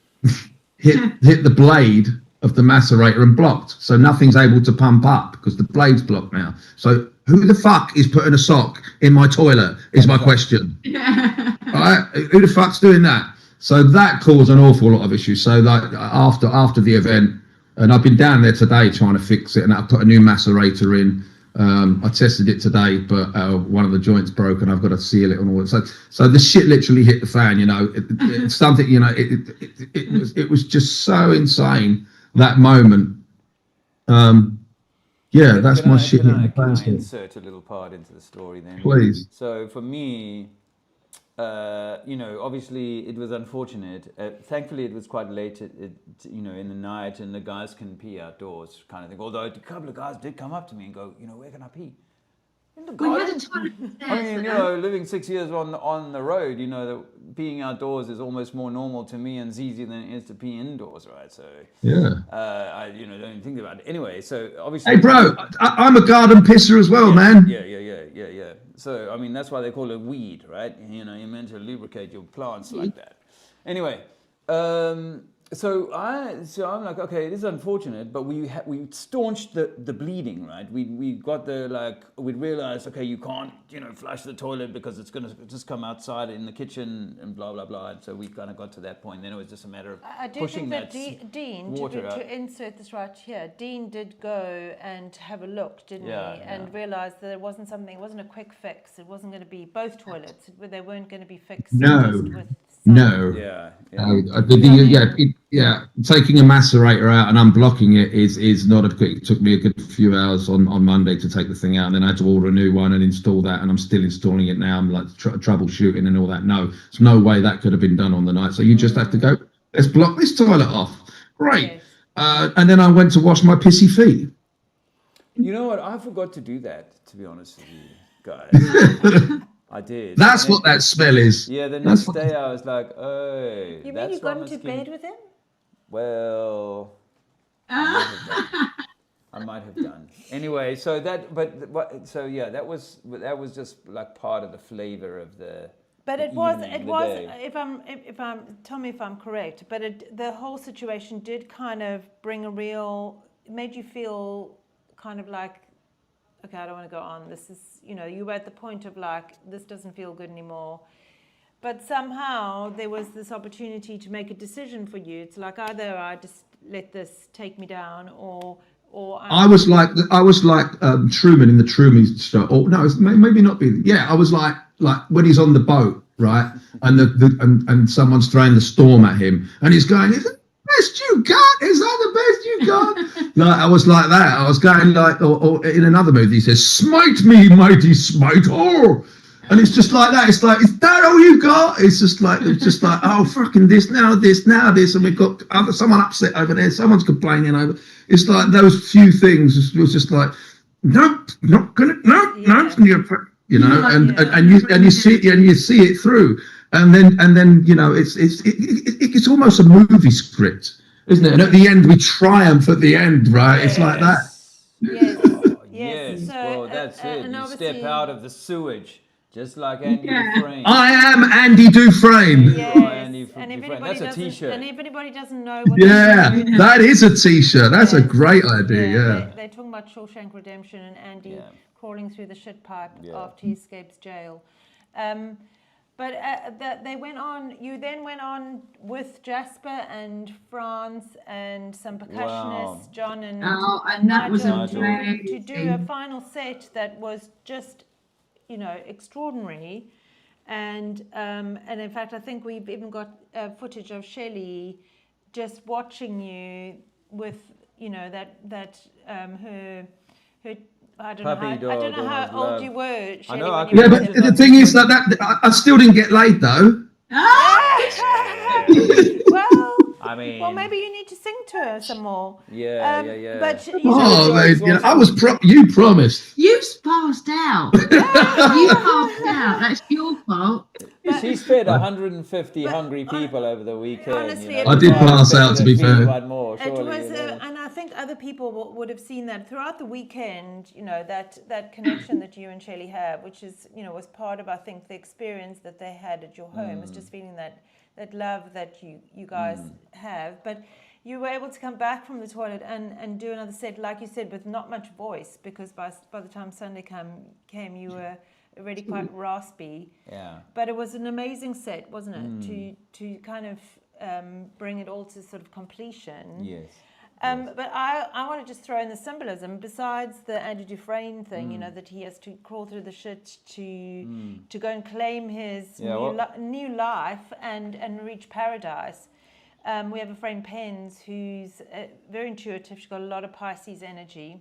hit the blade of the macerator and blocked. So nothing's able to pump up because the blade's blocked now. So who the fuck is putting a sock in my toilet is my question. Right? Who the fuck's doing that? So that caused an awful lot of issues. So like after the event, and I've been down there today trying to fix it, and I put a new macerator in. I tested it today, but one of the joints broke, and I've got to seal it and all. So the shit literally hit the fan. It's something. It was just so insane that moment. That's my shit. Can I insert a little part into the story then? Please. So for me, obviously it was unfortunate. Thankfully, it was quite late, in the night, and the guys can pee outdoors, kind of thing. Although a couple of guys did come up to me and go, where can I pee? In the garden. I mean, living 6 years on the road, the peeing outdoors is almost more normal to me and easy than it is to pee indoors, right? So I don't even think about it. Anyway, so obviously. Hey, bro, I'm a garden pisser as well, man. Yeah. So I mean, that's why they call it weed, right? You're meant to lubricate your plants like that. Anyway, so I'm like, okay, it is unfortunate, but we staunched the bleeding, right? We got we realized, okay, you can't flush the toilet because it's gonna just come outside in the kitchen and blah blah blah. And so we kind of got to that point. Then it was just a matter of pushing that Dean, water to insert this right here, Dean did go and have a look, didn't he? And realized that it wasn't a quick fix. It wasn't going to be both toilets. They weren't going to be fixed. No. Just with No. Taking a macerator out and unblocking it is not a quick. It took me a good few hours on Monday to take the thing out, and then I had to order a new one and install that, and I'm still installing it now. I'm like troubleshooting and all that. No, there's no way that could have been done on the night. So you just have to go, let's block this toilet off. Great. Yes. And then I went to wash my pissy feet. You know what? I forgot to do that, to be honest with you guys. I did. That's what that smell is. Yeah, the next day I was like, oh. You mean you got into bed with him? Well, I might have done. Anyway, so that was just like part of the flavor of the. But it was. If I'm, tell me if I'm correct. But the whole situation did kind of bring made you feel kind of like, okay, I don't want to go on. This is, you were at the point of like, this doesn't feel good anymore. But somehow there was this opportunity to make a decision for you. It's like either I just let this take me down, or I was like Truman in the Truman Show. Or no, maybe not be. Yeah, I was like when he's on the boat, right, and and someone's throwing the storm at him, and he's going, "Is that the best you got? Is that the best you got?" Like I was like that. I was going like, or in another movie, he says, "Smite me, mighty smiter." And it's just like that. It's like, is that all you got? It's just like, oh, fucking this, and we've got someone upset over there, someone's complaining over. It's like those few things. It was just like, nope, not gonna, nope. And you see it through, and then it's almost a movie script, isn't it? And at the end, we triumph at the end, right? Yes. It's like that. Yes. Well, that's it. You step out of the sewage. Just like Andy Dufresne. I am Andy Dufresne. Yes. That's a T-shirt. And if anybody doesn't know what that is a T-shirt. That's a great idea, They're talking about Shawshank Redemption and Andy crawling through the shit pipe after he escapes jail. But they went on. You then went on with Jasper and France and some percussionists, John and that was Nigel, to do a final set that was just, extraordinary, and in fact I think we've even got footage of Shelley just watching you with her I don't know how old you were, Shelley. But the thing is that I still didn't get laid though. Well, maybe you need to sing to her some more. Yeah. But I was you promised. You passed out. You passed out. That's your fault. She's fed 150 hungry people over the weekend. honestly, you it know. I did pass Expect out, her to be feed fair. one more, It surely, was, you know. and I think other people would have seen that throughout the weekend. You know, that connection that you and Shelley have, which is, you know, was part of, I think, the experience that they had at your home. Is just feeling that love that you guys have. But you were able to come back from the toilet and do another set, like you said, with not much voice, because by the time Sunday came, you were already quite raspy. Yeah. But it was an amazing set, wasn't it? To kind of bring it all to sort of completion. Yes. But I want to just throw in the symbolism. Besides the Andy Dufresne thing, you know, that he has to crawl through the shit to go and claim his new life and reach paradise. We have a friend, Pens, who's very intuitive. She's got a lot of Pisces energy.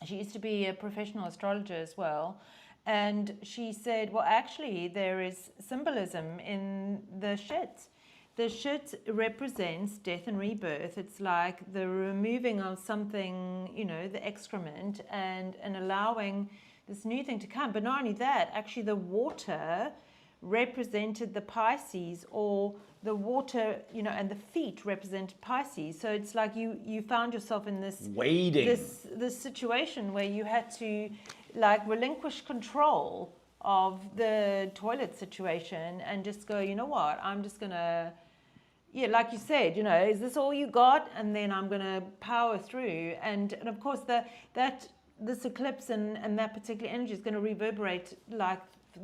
She used to be a professional astrologer as well. And she said, well, actually, there is symbolism in the shit. The shit represents death and rebirth. It's like the removing of something, you know, the excrement, and allowing this new thing to come. But not only that, actually the water represented the Pisces, or the water, you know, and the feet represented Pisces. So it's like you found yourself in this Wading. this situation where you had to like relinquish control of the toilet situation and just go, you know what, I'm just gonna, yeah, like you said, you know, is this all you got? And then I'm gonna power through. And of course this eclipse and that particular energy is going to reverberate like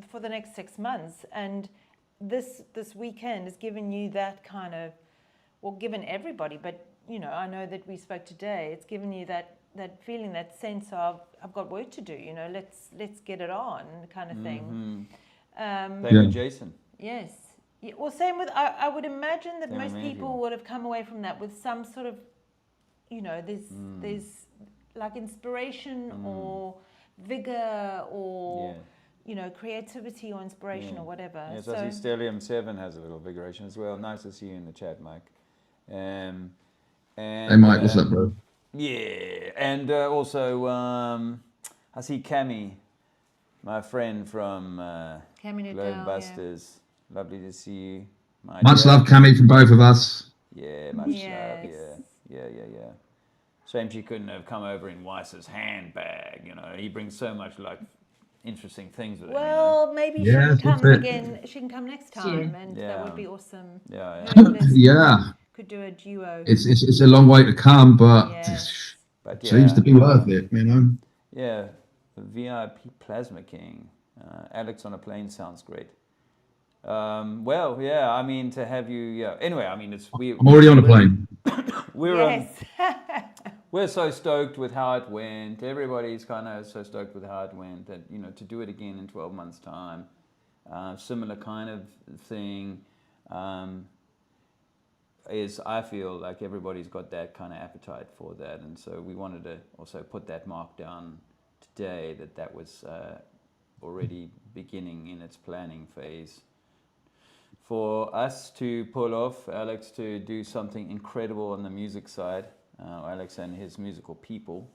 for the next 6 months. And this weekend has given you that kind of, well, given everybody, but you know, I know that we spoke today, it's given you that feeling, that sense of, I've got work to do, you know, let's get it on kind of thing. Thank you, Jason. Yes. Yeah, well, same with, I would imagine that Same most with people Andrew. would have come away from that with some sort of, you know, there's like inspiration or vigor or, you know, creativity or inspiration or whatever. Yes, so, I see Stellium 7 has a little vigoration as well. Nice to see you in the chat, Mike. And, Hey, Mike, what's up, bro? Yeah, and also I see Cami, my friend from Cami Globe Nadal, Busters. Lovely to see you. My Much dear. love, Cammy, from both of us. Yeah, much Yes. love. Yeah. Shame she couldn't have come over in Weiss's handbag. You know, he brings so much like interesting things with him. well, maybe she Yeah, can come that's it. again. She can come next time, and that would be awesome. Yeah. Her and Liz Yeah, could do a duo. it's a long way to come, but Yes. But seems to be worth it, you know. Yeah, the VIP Plasma King. Alex on a plane sounds great. Well, yeah, I mean, to have you, yeah. Anyway, I mean, I'm already on a plane. We're so stoked with how it went. Everybody's kind of so stoked with how it went that, you know, to do it again in 12 months' time, similar kind of thing, is, I feel like everybody's got that kind of appetite for that. And so we wanted to also put that mark down today, that was already beginning in its planning phase. For us to pull off, Alex to do something incredible on the music side, Alex and his musical people,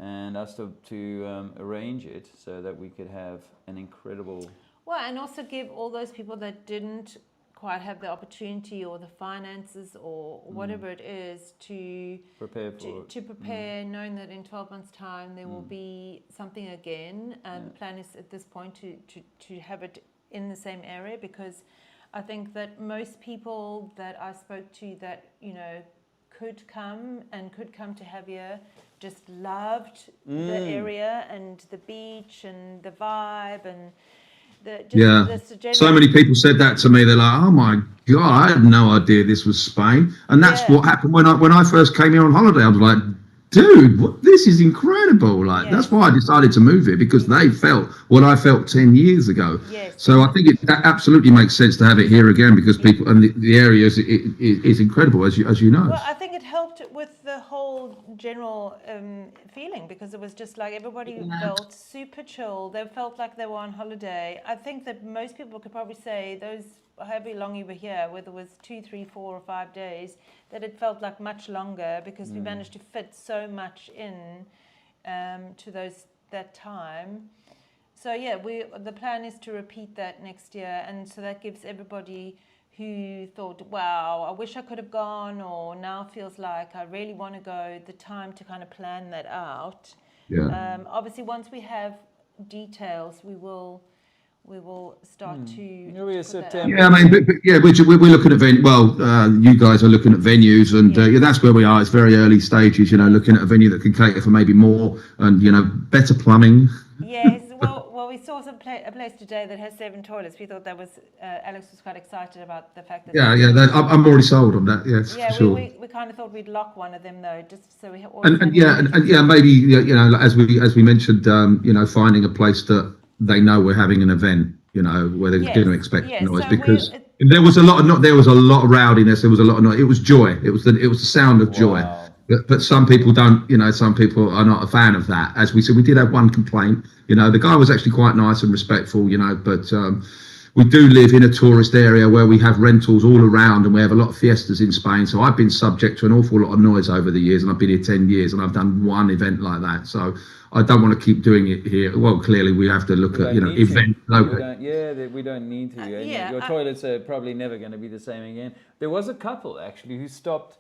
and us to arrange it so that we could have an incredible... Well, and also give all those people that didn't quite have the opportunity or the finances or whatever it is to prepare for to prepare, knowing that in 12 months' time there will be something again. And the plan is at this point to have it in the same area, because I think that most people that I spoke to that, you know, could come to Javier just loved the area and the beach and the vibe and so many people said that to me. They're like, "Oh my god, I had no idea this was Spain." And that's what happened when I first came here on holiday. I was like, "Dude, this is incredible!" Like that's why I decided to move here, because they felt what I felt 10 years ago. Yes. So I think that absolutely makes sense to have it here again, because people and the area is incredible, as you know. Well, I think it helped with the whole general feeling, because it was just like everybody felt super chill. They felt like they were on holiday. I think that most people could probably say those, however long you were here, whether it was 2, 3, 4 or 5 days, that it felt like much longer, because we managed to fit so much in to that time. So yeah, the plan is to repeat that next year, and so that gives everybody who thought, wow, I wish I could have gone, or now feels like I really want to go, the time to kind of plan that out. Yeah. Obviously, once we have details, we will start to. Maybe put that September. out. Yeah, I mean, but yeah, we're looking at you guys are looking at venues, and Yeah. yeah, that's where we are. It's very early stages, looking at a venue that can cater for maybe more and better plumbing. Yes, well, we saw a place today that has 7 toilets. We thought that was Alex was quite excited about the fact that. Yeah, I'm already sold on that. Yes, Yeah, for sure. we kind of thought we'd lock one of them though, just so we always. And had yeah, an and yeah, maybe as we mentioned, finding a place that they know we're having an event, where they're Yes, going to expect yes, noise, so because we're- there was a lot of rowdiness. There was a lot of noise. It was joy. It was the sound of joy. Wow. But some people don't. Some people are not a fan of that. As we said, we did have one complaint. The guy was actually quite nice and respectful. But we do live in a tourist area where we have rentals all around, and we have a lot of fiestas in Spain. So I've been subject to an awful lot of noise over the years, and I've been here 10 years, and I've done one event like that. So I don't want to keep doing it here. Well, clearly we have to look at events locally. We don't need to. And yeah, your toilets are probably never going to be the same again. There was a couple actually who stopped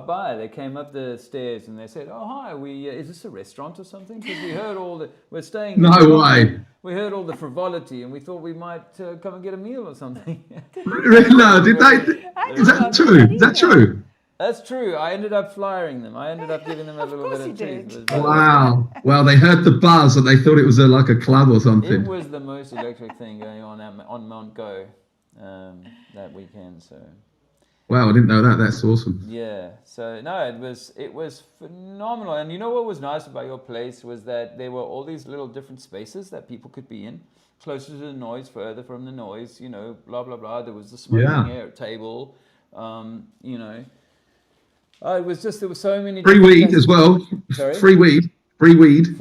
by. They came up the stairs and they said, "Oh, hi, is this a restaurant or something? Because we're staying." No way. We heard all the frivolity and we thought we might come and get a meal or something. No, did they? Is that true? Is that true? That's true. I ended up flyering them. I ended up giving them a little bit of you teeth. Wow. Well, they heard the buzz and they thought it was like a club or something. It was the most electric thing going on Mount Go that weekend. So. Wow, I didn't know that. That's awesome. Yeah. So no, it was phenomenal. And you know what was nice about your place was that there were all these little different spaces that people could be in, closer to the noise, further from the noise. Blah blah blah. There was the smoking air table. It was just there were so many Free weed as well. Sorry? Free weed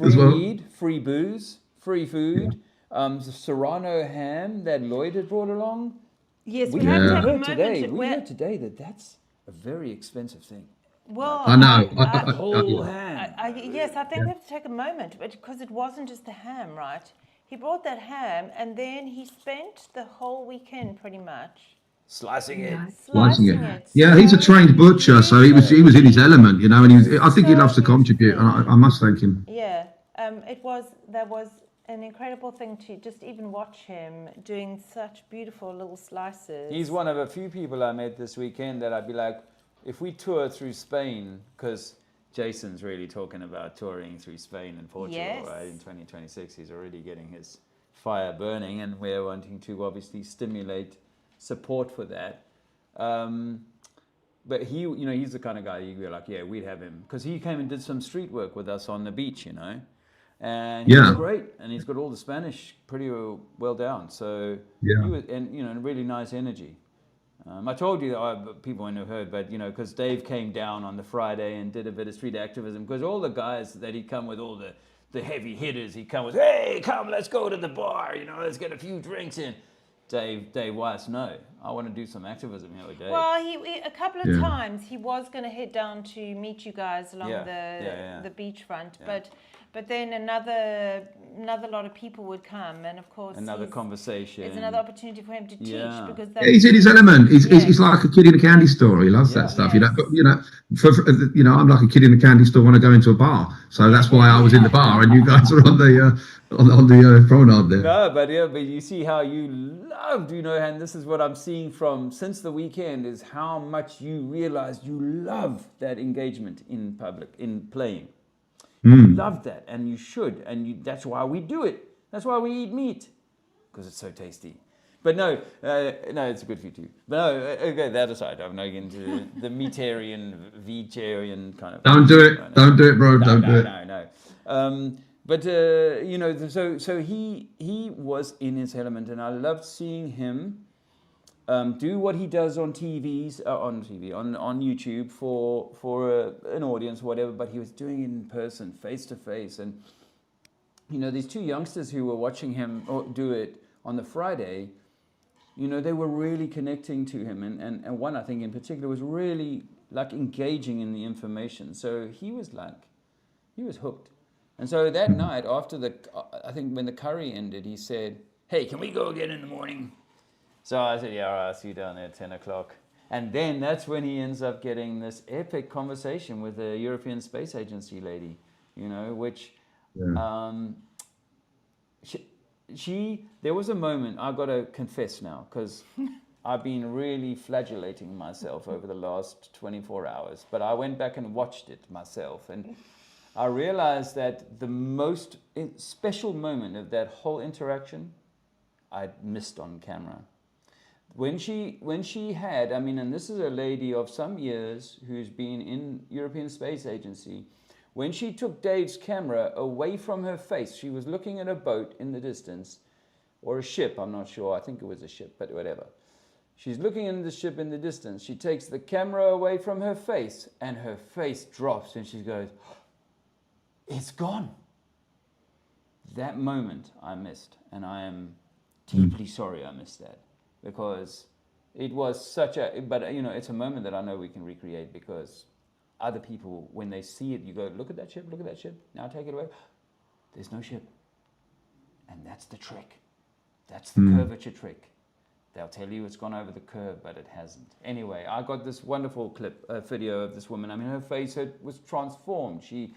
as well. Free weed, free booze, free food. The Serrano ham that Lloyd had brought along. Yes, We we have to take a heard moment. today. We We're- heard today that's a very expensive thing. Well, I know. Whole ham. yes, I think we have to take a moment, because it wasn't just the ham, right? He brought that ham, and then he spent the whole weekend pretty much Slicing it. Slicing it. Yeah, he's a trained butcher, so he was in his element, and I think he loves to contribute, and I must thank him. Yeah, that was an incredible thing to just even watch him doing such beautiful little slices. He's one of a few people I met this weekend that I'd be like, if we tour through Spain, because Jason's really talking about touring through Spain and Portugal, Yes. right? In 2026, he's already getting his fire burning, and we're wanting to obviously stimulate support for that. But he's the kind of guy you'd be like, yeah, we'd have him, because he came and did some street work with us on the beach, and he's great, and he's got all the Spanish pretty well down. So he was, and really nice energy. I told you that people wouldn't have heard, but because Dave came down on the Friday and did a bit of street activism, because all the guys that he'd come with, all the heavy hitters, he'd come with, hey, come, let's go to the bar, let's get a few drinks in. Dave Weiss, no, I want to do some activism here with Dave. Well, he a couple of times he was going to head down to meet you guys along the beachfront, but then another lot of people would come, and of course another conversation. It's another opportunity for him to teach because he's in his element. He's like a kid in a candy store. He loves that stuff, But I'm like a kid in a candy store when I go into a bar. So that's why I was in the bar, and you guys are on the promenade there. No, but you see how you loved, and this is what I'm seeing since the weekend is how much you realized you love that engagement in public, in playing. Love that, and you should, and that's why we do it. That's why we eat meat, because it's so tasty. But no, it's good for you too. But no, okay, that aside, I'm not getting into the meatarian, vegetarian kind of. Don't do it. Don't do it, bro. Don't do it. No. But so he was in his element, and I loved seeing him do what he does on on YouTube for an audience, whatever. But he was doing it in person, face to face, and these two youngsters who were watching him do it on the Friday, they were really connecting to him, and one I think in particular was really like engaging in the information. So he was hooked. And so that night, after I think when the curry ended, he said, "Hey, can we go again in the morning?" So I said, "Yeah, all right, I'll see you down there at 10 o'clock. And then that's when he ends up getting this epic conversation with the European Space Agency lady, you know, which there was a moment, I've got to confess now, because I've been really flagellating myself over the last 24 hours, but I went back and watched it myself, and I realized that the most special moment of that whole interaction, I missed on camera. When she had, I mean, and this is a lady of some years who's been in European Space Agency, when she took Dave's camera away from her face, she was looking at a boat in the distance, or a ship, I'm not sure, I think it was a ship, but whatever. She's looking at the ship in the distance, she takes the camera away from her face, and her face drops, and she goes, "It's gone." That moment I missed, and I am deeply sorry I missed that. Because it was such a, but you know, it's a moment that I know we can recreate, because other people, when they see it, you go, look at that ship, now take it away. There's no ship. And that's the trick. That's the curvature trick. They'll tell you it's gone over the curve, but it hasn't. Anyway, I got this wonderful video of this woman. I mean, her face was transformed. She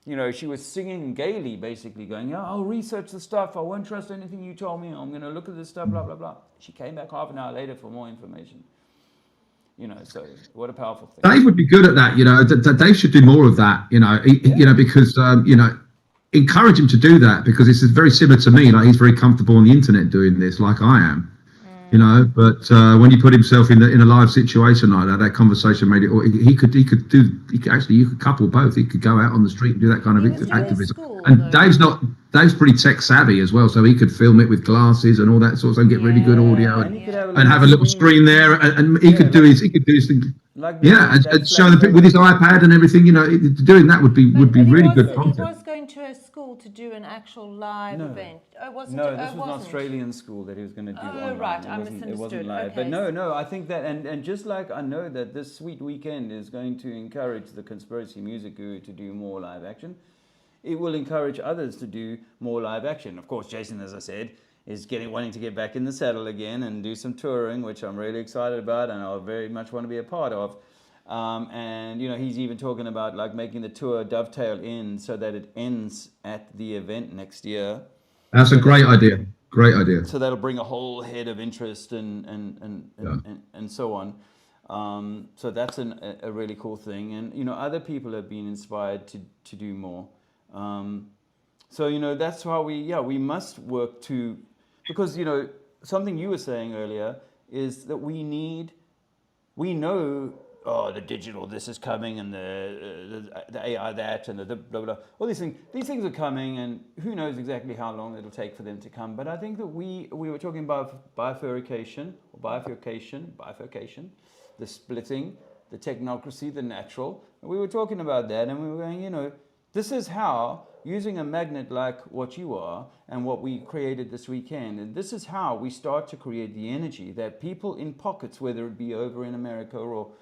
was singing gaily, basically going, "Yeah, I'll research the stuff. I won't trust anything you told me. I'm going to look at this stuff, blah, blah, blah." She came back half an hour later for more information. You know, so what a powerful thing. Dave would be good at that. You know, Dave should do more of that. You know, you know, because encourage him to do that, because it's very similar to me. Like, he's very comfortable on the internet doing this, like I am. You know, but when you put himself in a live situation like that, that conversation made it. Or you could couple both. He could go out on the street and do that kind of activism. And Dave's pretty tech savvy as well, so he could film it with glasses and all that sort of stuff, and get really good audio, and have a little screen there, and he could do his thing. Like and show the with his iPad and everything. You know, doing that would be really good content. He was going to a school to do an actual live event. Oh, wasn't no, it? this was an Australian school that he was going to do online. Right, I misunderstood. It wasn't live. Okay. But no, I think that, and just like I know that this sweet weekend is going to encourage the Conspiracy Music Guru to do more live action, it will encourage others to do more live action. Of course, Jason, as I said, is wanting to get back in the saddle again and do some touring, which I'm really excited about, and I very much want to be a part of. And you know, he's even talking about like making the tour dovetail in so that it ends at the event next year. That's a great idea. Great idea. So that'll bring a whole head of interest and so on. So that's a really cool thing. And you know, other people have been inspired to do more. So you know, that's why we must work to, because you know, something you were saying earlier is that we know, oh, the digital this is coming, and the AI that, and the blah blah, all these things are coming, and who knows exactly how long it'll take for them to come. But I think that we were talking about bifurcation, the splitting, the technocracy, the natural, and we were talking about that, and we were going, you know, this is how, using a magnet like what you are and what we created this weekend, and this is how we start to create the energy that people in pockets, whether it be over in America or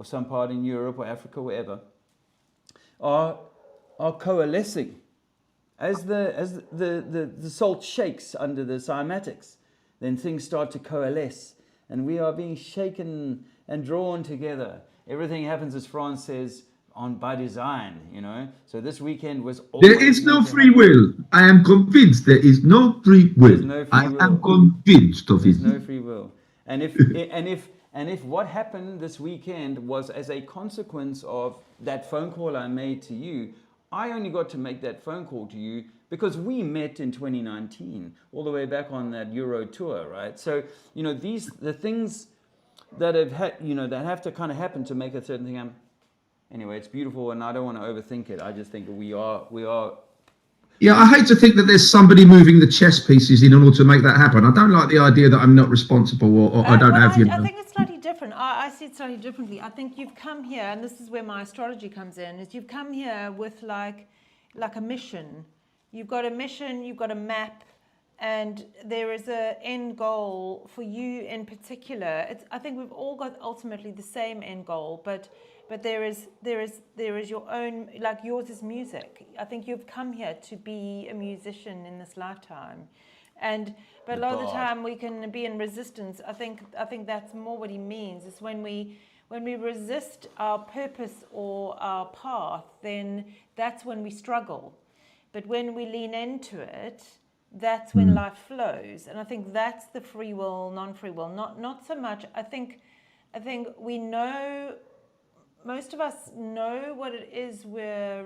some part in Europe or Africa, wherever, are coalescing. As the salt shakes under the cymatics, then things start to coalesce, and we are being shaken and drawn together. Everything happens, as France says, by design, you know. So this weekend was. There is no free will. I am convinced there is no free will. There's no free will. I am convinced of it. There's no free will. And if what happened this weekend was as a consequence of that phone call I made to you, I only got to make that phone call to you because we met in 2019, all the way back on that Euro tour, right? So, you know, the things that have to kind of happen to make a certain thing happen. Anyway, it's beautiful, and I don't want to overthink it. I just think that we are. Yeah, I hate to think that there's somebody moving the chess pieces in order to make that happen. I don't like the idea that I'm not responsible, or I don't have you. I think it's slightly different. I see it slightly differently. I think you've come here, and this is where my astrology comes in, is you've come here with like a mission. You've got a mission, you've got a map, and there is an end goal for you in particular. I think we've all got ultimately the same end goal, but but there is your own, like yours is music. I think you've come here to be a musician in this lifetime, but a lot of the time we can be in resistance. I think that's more what he means, is when we resist our purpose or our path, then that's when we struggle. But when we lean into it, that's when life flows. And I think that's the free will, non-free will. Not so much. I think we know, most of us know what it is we're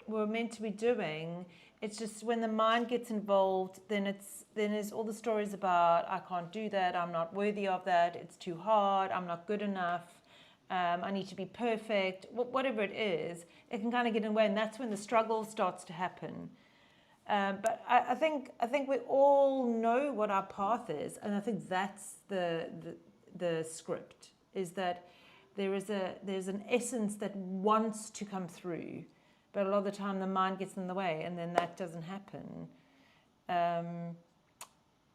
meant to be doing. It's just when the mind gets involved, then there's all the stories about, I can't do that, I'm not worthy of that, it's too hard, I'm not good enough, I need to be perfect, whatever it is, it can kind of get in the way, and that's when the struggle starts to happen. But I think we all know what our path is, and I think that's the script, is that there's an essence that wants to come through. But a lot of the time the mind gets in the way, and then that doesn't happen. And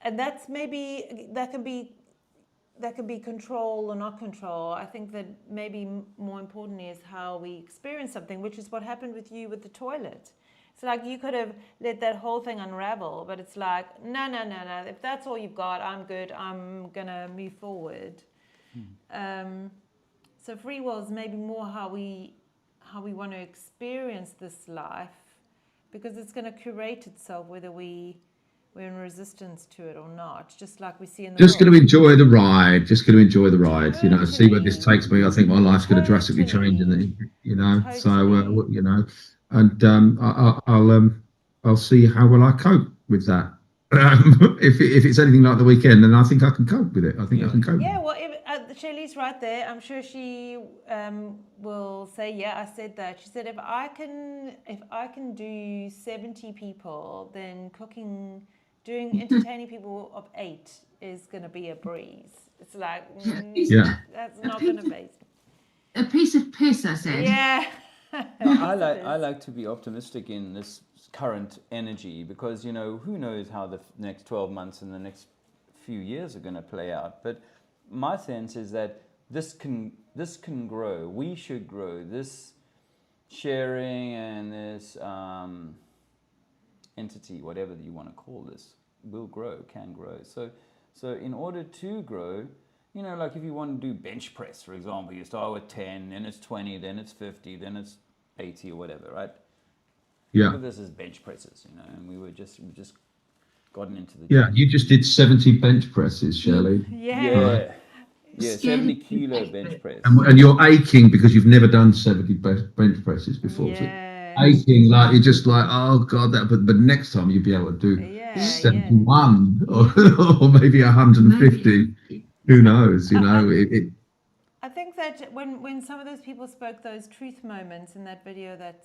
that's maybe, that can be control or not control. I think that maybe more importantly is how we experience something, which is what happened with you with the toilet. It's like you could have let that whole thing unravel, but it's like, no. If that's all you've got, I'm good. I'm going to move forward. So free will is maybe more how we want to experience this life, because it's going to curate itself whether we're in resistance to it or not, just like we see in the Just world. going to enjoy the ride. Just going to enjoy the ride. Totally. You know, see where this takes me. I think my life's going to drastically change, and you know. Totally. So you know, and I'll see how well I cope with that. If it's anything like the weekend, then I think I can cope with it. I think I can cope. Yeah, well, Shirley's right there. I'm sure she will say, yeah, I said that. She said, if I can do 70 people, then entertaining people of 8 is going to be a breeze. It's like, that's not going to be. A piece of piss, I said. Yeah. I like to be optimistic in this current energy, because, you know, who knows how the next 12 months and the next few years are going to play out. But my sense is that this can grow. We should grow. This sharing and this entity, whatever you want to call this, will grow, can grow. So in order to grow, you know, like if you want to do bench press, for example, you start with 10, then it's 20, then it's 50, then it's 80 or whatever, right? Yeah. Look at this as bench presses, you know, and we just gotten into the Yeah, you just did 70 bench presses, Shirley. Yeah, 70 kilo bench press. And you're aching because you've never done 70 bench presses before. Yeah. So aching, like you're just like, oh God, but next time you'll be able to do 71 or maybe 150. Who knows? You know, I think that when some of those people spoke those truth moments in that video, that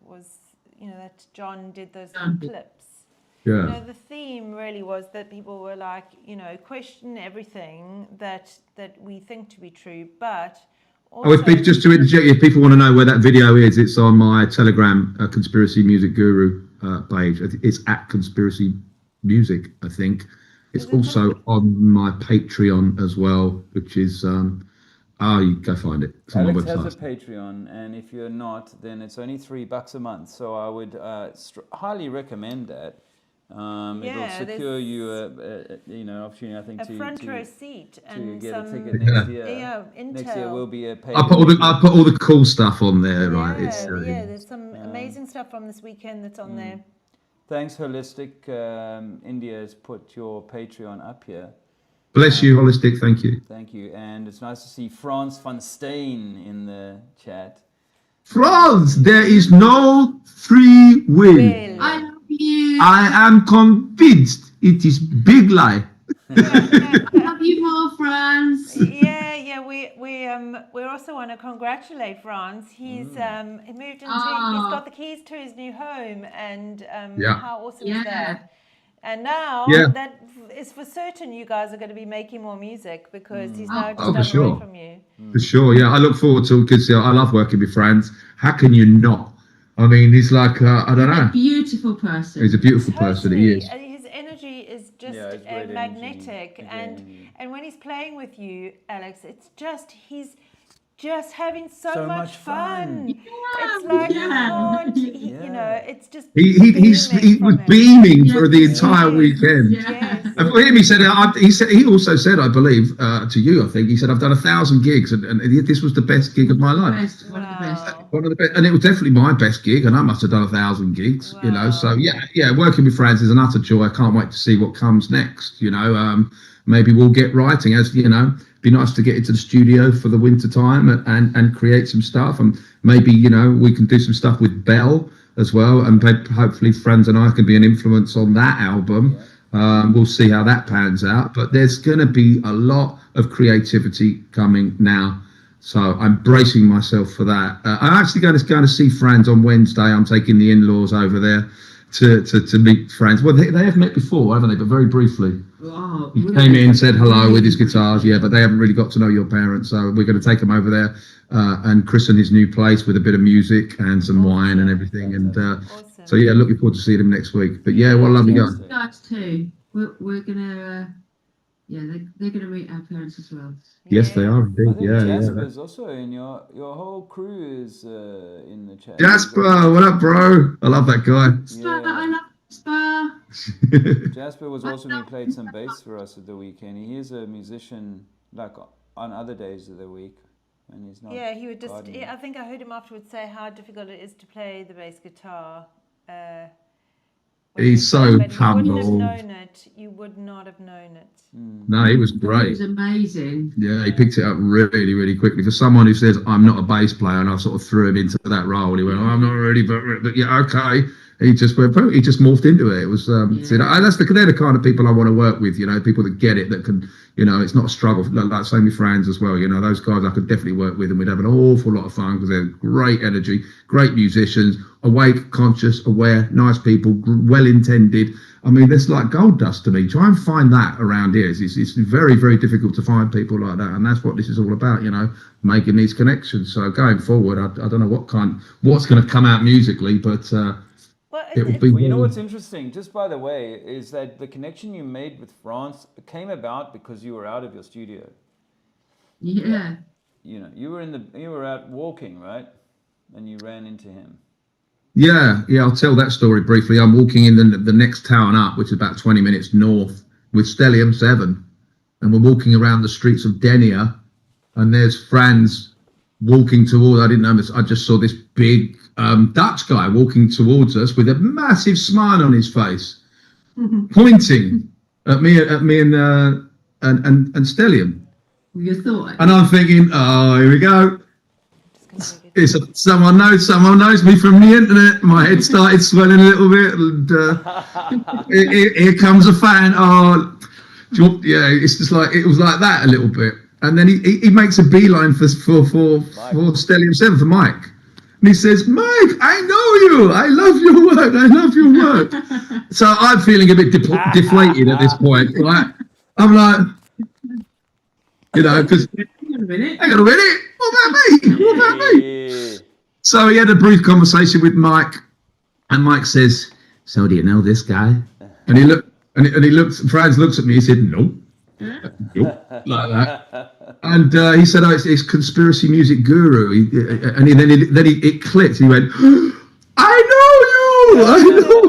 was, you know, that John did those clips. Yeah. You know, the theme really was that people were like, you know, question everything that we think to be true, but also... just to interject, if people want to know where that video is, it's on my Telegram Conspiracy Music Guru page. It's at Conspiracy Music, I think. It's also on my Patreon as well, which is you go find it. It's on my Alex website. has a Patreon, and if you're not, then it's only $3 a month. So I would highly recommend that. It'll secure you opportunity, I think, a front row seat to and get some a ticket next year. intel. Next year will be a paid. I put all the cool stuff on there, right? It's, there's some amazing stuff from this weekend that's on there. Thanks, Holistic. India has put your Patreon up here. Bless you, Holistic. Thank you. Thank you. And it's nice to see Frans van Steen in the chat. France, there is no free will. I love you. I am convinced it is big lie. I love you more, Franz. We also want to congratulate Franz. He's he moved into. He's got the keys to his new home, and how awesome is that? And now that is for certain. You guys are going to be making more music because he's now just away from you. For sure, yeah. I look forward to it because I love working with Franz. How can you not? I mean, he's like I don't know. A beautiful person. He's a beautiful person. He is. His energy is just magnetic, and when he's playing with you, Alex, it's just he's just having so, So much much fun. fun. It's like you Yeah. can't, Yeah. you know, it's just He was beaming from him. beaming for the Yes. entire Yes. weekend. Yes. And for him, he also said, I believe, to you, I think, he said, I've done 1,000 gigs, and this was the best gig of my life. One of the best. Wow. One of the best, and it was definitely my best gig, and I must have done 1,000 gigs, you know. So Wow. yeah, working with Franz is an utter joy. I can't wait to see what comes next. You know, maybe we'll get writing, as you know. Be nice to get into the studio for the winter time and create some stuff, and maybe, you know, we can do some stuff with Bell as well, and hopefully Franz and I can be an influence on that album. We'll see how that pans out, but there's going to be a lot of creativity coming now. So I'm bracing myself for that. I'm actually going to see Franz on Wednesday. I'm taking the in-laws over there to meet Franz. Well, they have met before, haven't they? But very briefly. Wow. He came in, said hello with his guitars, yeah, but they haven't really got to know your parents. So we're going to take them over there and christen his new place with a bit of music and some wine and everything. And Awesome. so, yeah, looking forward to seeing him next week. But yeah, what a lovely guy. Guys too. We're gonna. Yeah, they're gonna meet our parents as well. Yes, they are I indeed. think Yeah, Jasper's also in your whole crew is in the chat. Jasper, what up, bro? I love that guy. Spa, I Yeah. love Spa. Jasper was awesome. He played some bass for us at the weekend. He is a musician, like on other days of the week, and he's not. Yeah, he would just. gardening. I think I heard him afterwards say how difficult it is to play the bass guitar. When He's you're so young, but you wouldn't have humble. known it. You would not have known it. No, he was It great. was amazing. Yeah, he picked it up really, really quickly. For someone who says, I'm not a bass player, and I sort of threw him into that role, he went, oh, I'm not really, but yeah, okay. He just morphed into it. It was, they're the kind of people I want to work with, you know, people that get it, that can, you know, it's not a struggle. Like same with Franz as well, you know, those guys I could definitely work with, and we'd have an awful lot of fun because they're great energy, great musicians, awake, conscious, aware, nice people, well-intended. I mean, that's like gold dust to me. Try and find that around here. It's very, very difficult to find people like that, and that's what this is all about, you know, making these connections. So going forward, I don't know what's going to come out musically, but Well, it will be. Well, you know what's interesting, just by the way, is that the connection you made with France came about because you were out of your studio. Yeah. You know, you were out walking, right? And you ran into him. Yeah, I'll tell that story briefly. I'm walking in the next town up, which is about 20 minutes north, with Stellium 7, and we're walking around the streets of Denia, and there's Franz walking towards. I didn't know this. I just saw this big Dutch guy walking towards us with a massive smile on his face, pointing at me and Stellium. You thought. And I'm thinking, oh, here we go. Someone knows me from the internet. My head started swelling a little bit, and here comes a fan. Oh, yeah, it's just like it was like that a little bit. And then he makes a beeline for Stellium 7 for Mike, and he says, "Mike, I know you. I love your work. I love your work." So I'm feeling a bit deflated at this point. Right? I'm like, you know, because. Hang on a minute. What about me? So he had a brief conversation with Mike, and Mike says, "So do you know this guy?" And he looks. Franz looks at me. He said, "Nope." Like that. And he said, "Oh, it's conspiracy music guru." Then it clicked. He went, "I know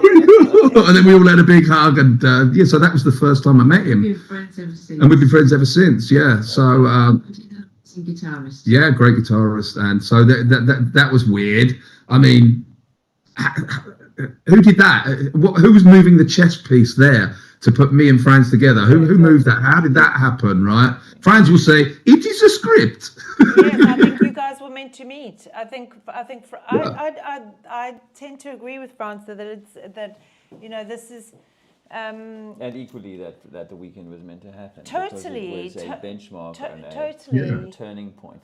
you." And then we all had a big hug, and so that was the first time I met him. We've been friends ever since. And we've been friends ever since. Yeah. So. Guitarist. Yeah, great guitarist, and so that was weird. I mean, who did that? Who was moving the chess piece there to put me and Franz together? Who moved that? How did that happen? Right? Franz will say it is a script. Yes, I think you guys were meant to meet. I tend to agree with Franz that you know, this is. And equally that the weekend was meant to happen. Totally. Because it was a benchmark and totally. a turning point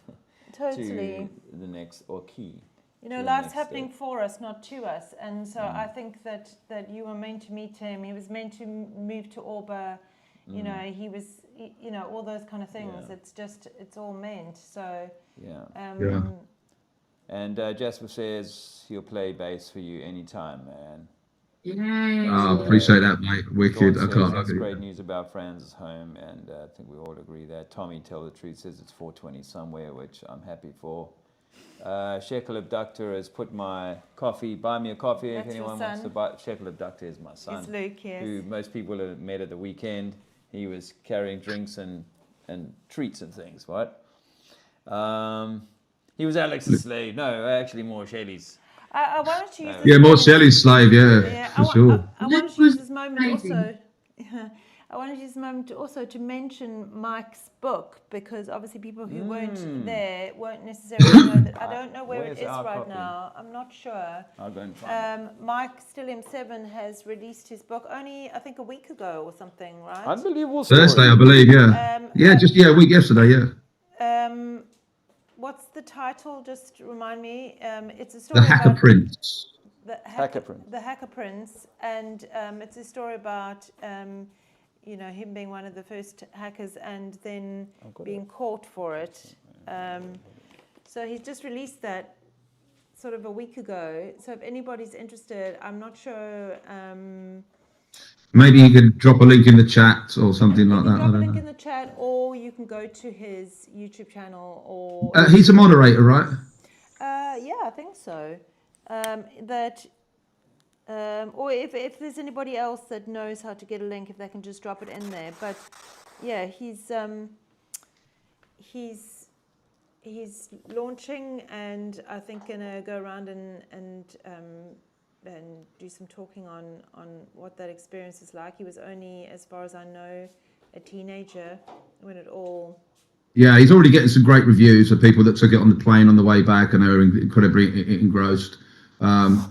Totally. to the next, or key. You know, to the life's next happening step. for us, not to us. And so I think that you were meant to meet him. He was meant to move to Alba. You know, he was, you know, all those kind of things. Yeah. It's all meant. So, Yeah. And Jasper says he'll play bass for you anytime, man. Yeah. Appreciate that, mate. Wicked. Dawn I says can't. that's great news about Fran's home, and I think we all agree that. Tommy, tell the truth, says it's 4:20 somewhere, which I'm happy for. Shekel Abductor has put my coffee, buy me a coffee if That's your anyone wants to son? buy. Shekel Abductor is my son, It's Luke, yes. who most people have met at the weekend. He was carrying drinks and treats and things, right? He was Alex's slave. No, actually more Shelley's. I wanted to use this Yeah, more moment- Shelley's slave. Yeah, Yeah, for sure. I wanted to Luke use was this moment amazing. also. I wanted to use this moment also to mention Mike's book, because obviously people who weren't there won't necessarily know that. I don't know where Where's it is our right copy? now. I'm not sure. I'll go and find it. Mike Still M7 has released his book only, I think, a week ago or something, right? Unbelievable story. Thursday, I believe. Yeah. A week yesterday. Yeah. What's the title? Just remind me. It's a The story Hacker about Prince. the Hacker Prince. The Hacker Prince, and it's a story about him being one of the first hackers and then being caught for it. So he's just released that sort of a week ago. So if anybody's interested, I'm not sure. Maybe you could drop a link in the chat or something like You that. can I drop a don't link know. in the chat, or you can go to his YouTube channel, or He's a moderator, right? yeah, I think so. Or if there's anybody else that knows how to get a link, if they can just drop it in there. But yeah, he's launching, and I think gonna go around and do some talking on what that experience is like. He was only, as far as I know, a teenager when it all. Yeah, he's already getting some great reviews of people that took it on the plane on the way back, and they were incredibly engrossed.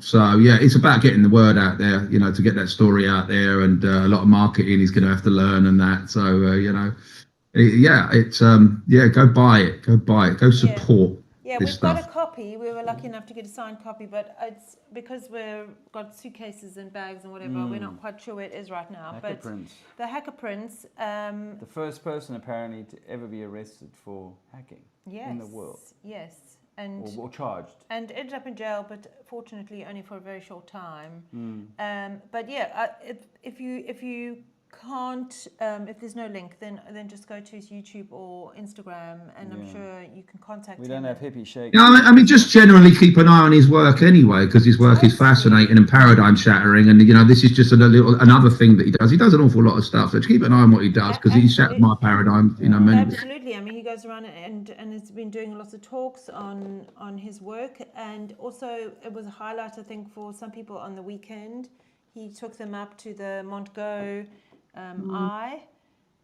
So yeah, it's about getting the word out there, to get that story out there, and a lot of marketing he's going to have to learn and that. So go buy it, go support. Yeah, this we've stuff. got a copy. We were lucky enough to get a signed copy, but it's because we've got suitcases and bags and whatever. We're not quite sure where it is right now. Hacker But Prince. the Hacker Prince. The first person apparently to ever be arrested for hacking in the world. Yes, and Or charged. and ended up in jail, but fortunately only for a very short time. But yeah, if you can't, if there's no link, then just go to his YouTube or Instagram, and I'm sure you can contact him. We don't have hippie shake. I mean, just generally keep an eye on his work anyway, because his work is fascinating and paradigm shattering. And this is just another thing that he does. He does an awful lot of stuff. So just keep an eye on what he does, because he shattered my paradigm. Many. Absolutely. I mean, he goes around and has been doing lots of talks on his work, and also it was a highlight, I think, for some people on the weekend. He took them up to the Montgo Eye.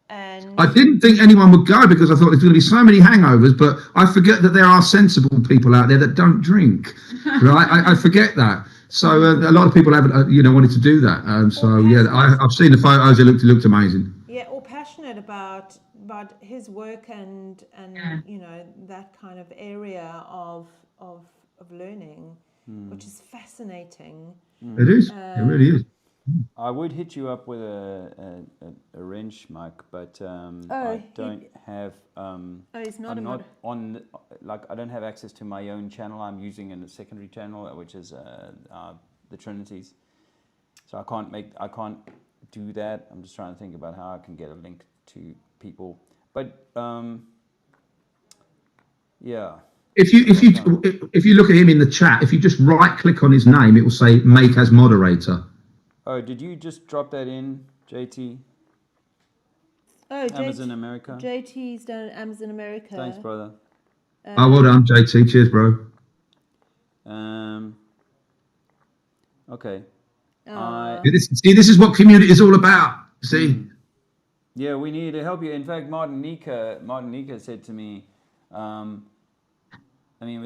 And I didn't think anyone would go, because I thought there's going to be so many hangovers, but I forget that there are sensible people out there that don't drink, right? I forget that. So a lot of people haven't, wanted to do that. I've seen the photos. It looked amazing. Yeah, or passionate about his work and that kind of area of learning, which is fascinating. It is. It really is. I would hit you up with a wrench, Mike, but I don't have. He's not. I'm not on. I don't have access to my own channel. I'm using a secondary channel, which is the Trinities. So I can't do that. I'm just trying to think about how I can get a link to people. But yeah. If you look at him in the chat, if you just right click on his name, it will say make as moderator. Oh, did you just drop that in, JT? Oh, Amazon America. JT's done Amazon America. Thanks, brother. Well done, JT. Cheers, bro. Okay. This is what community is all about. See. Yeah, we need to help you. In fact, Martin Nika said to me, with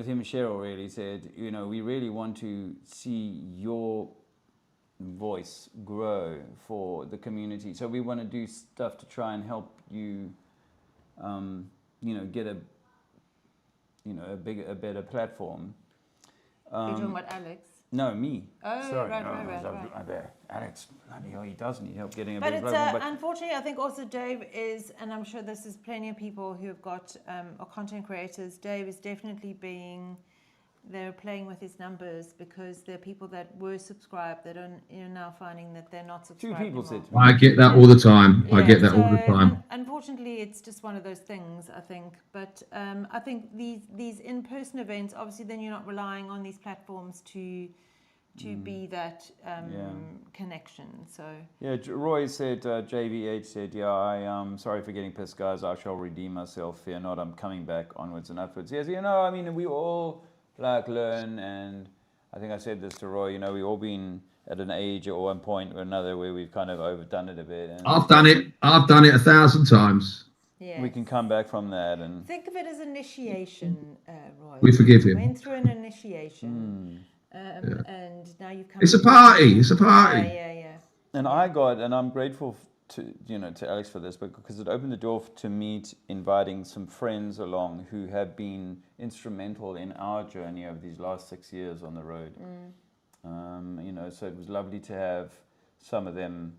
him and Cheryl really said, we really want to see your voice grow for the community. So we want to do stuff to try and help you, get a better platform. You're talking about Alex? No, me. Oh, sorry. Right. Alex, bloody hell, he does need help getting a But better it's platform. unfortunately, I think also Dave is, and I'm sure this is plenty of people who have got are content creators. Dave is definitely being they're playing with his numbers because there are people that were subscribed that are now finding that they're not subscribed. Two people anymore. said to me. I get that all the time. I get that all the time. Unfortunately, it's just one of those things, I think. But I think these in-person events, obviously, then you're not relying on these platforms to be that connection. So Roy said, JVH said, I'm sorry for getting pissed, guys. I shall redeem myself. Fear not, I'm coming back onwards and upwards. Yes, I mean, we all learn, and I think I said this to Roy. We've all been at an age at one point or another where we've kind of overdone it a bit. And I've done it 1,000 times. yeah, we can come back from that and think of it as initiation, Roy. We forgive him. Went through an initiation. And now you've come. It's a party. It's a party. Yeah. And I'm grateful to Alex for this, because it opened the door to meet, inviting some friends along who have been instrumental in our journey over these last 6 years on the road. So it was lovely to have some of them.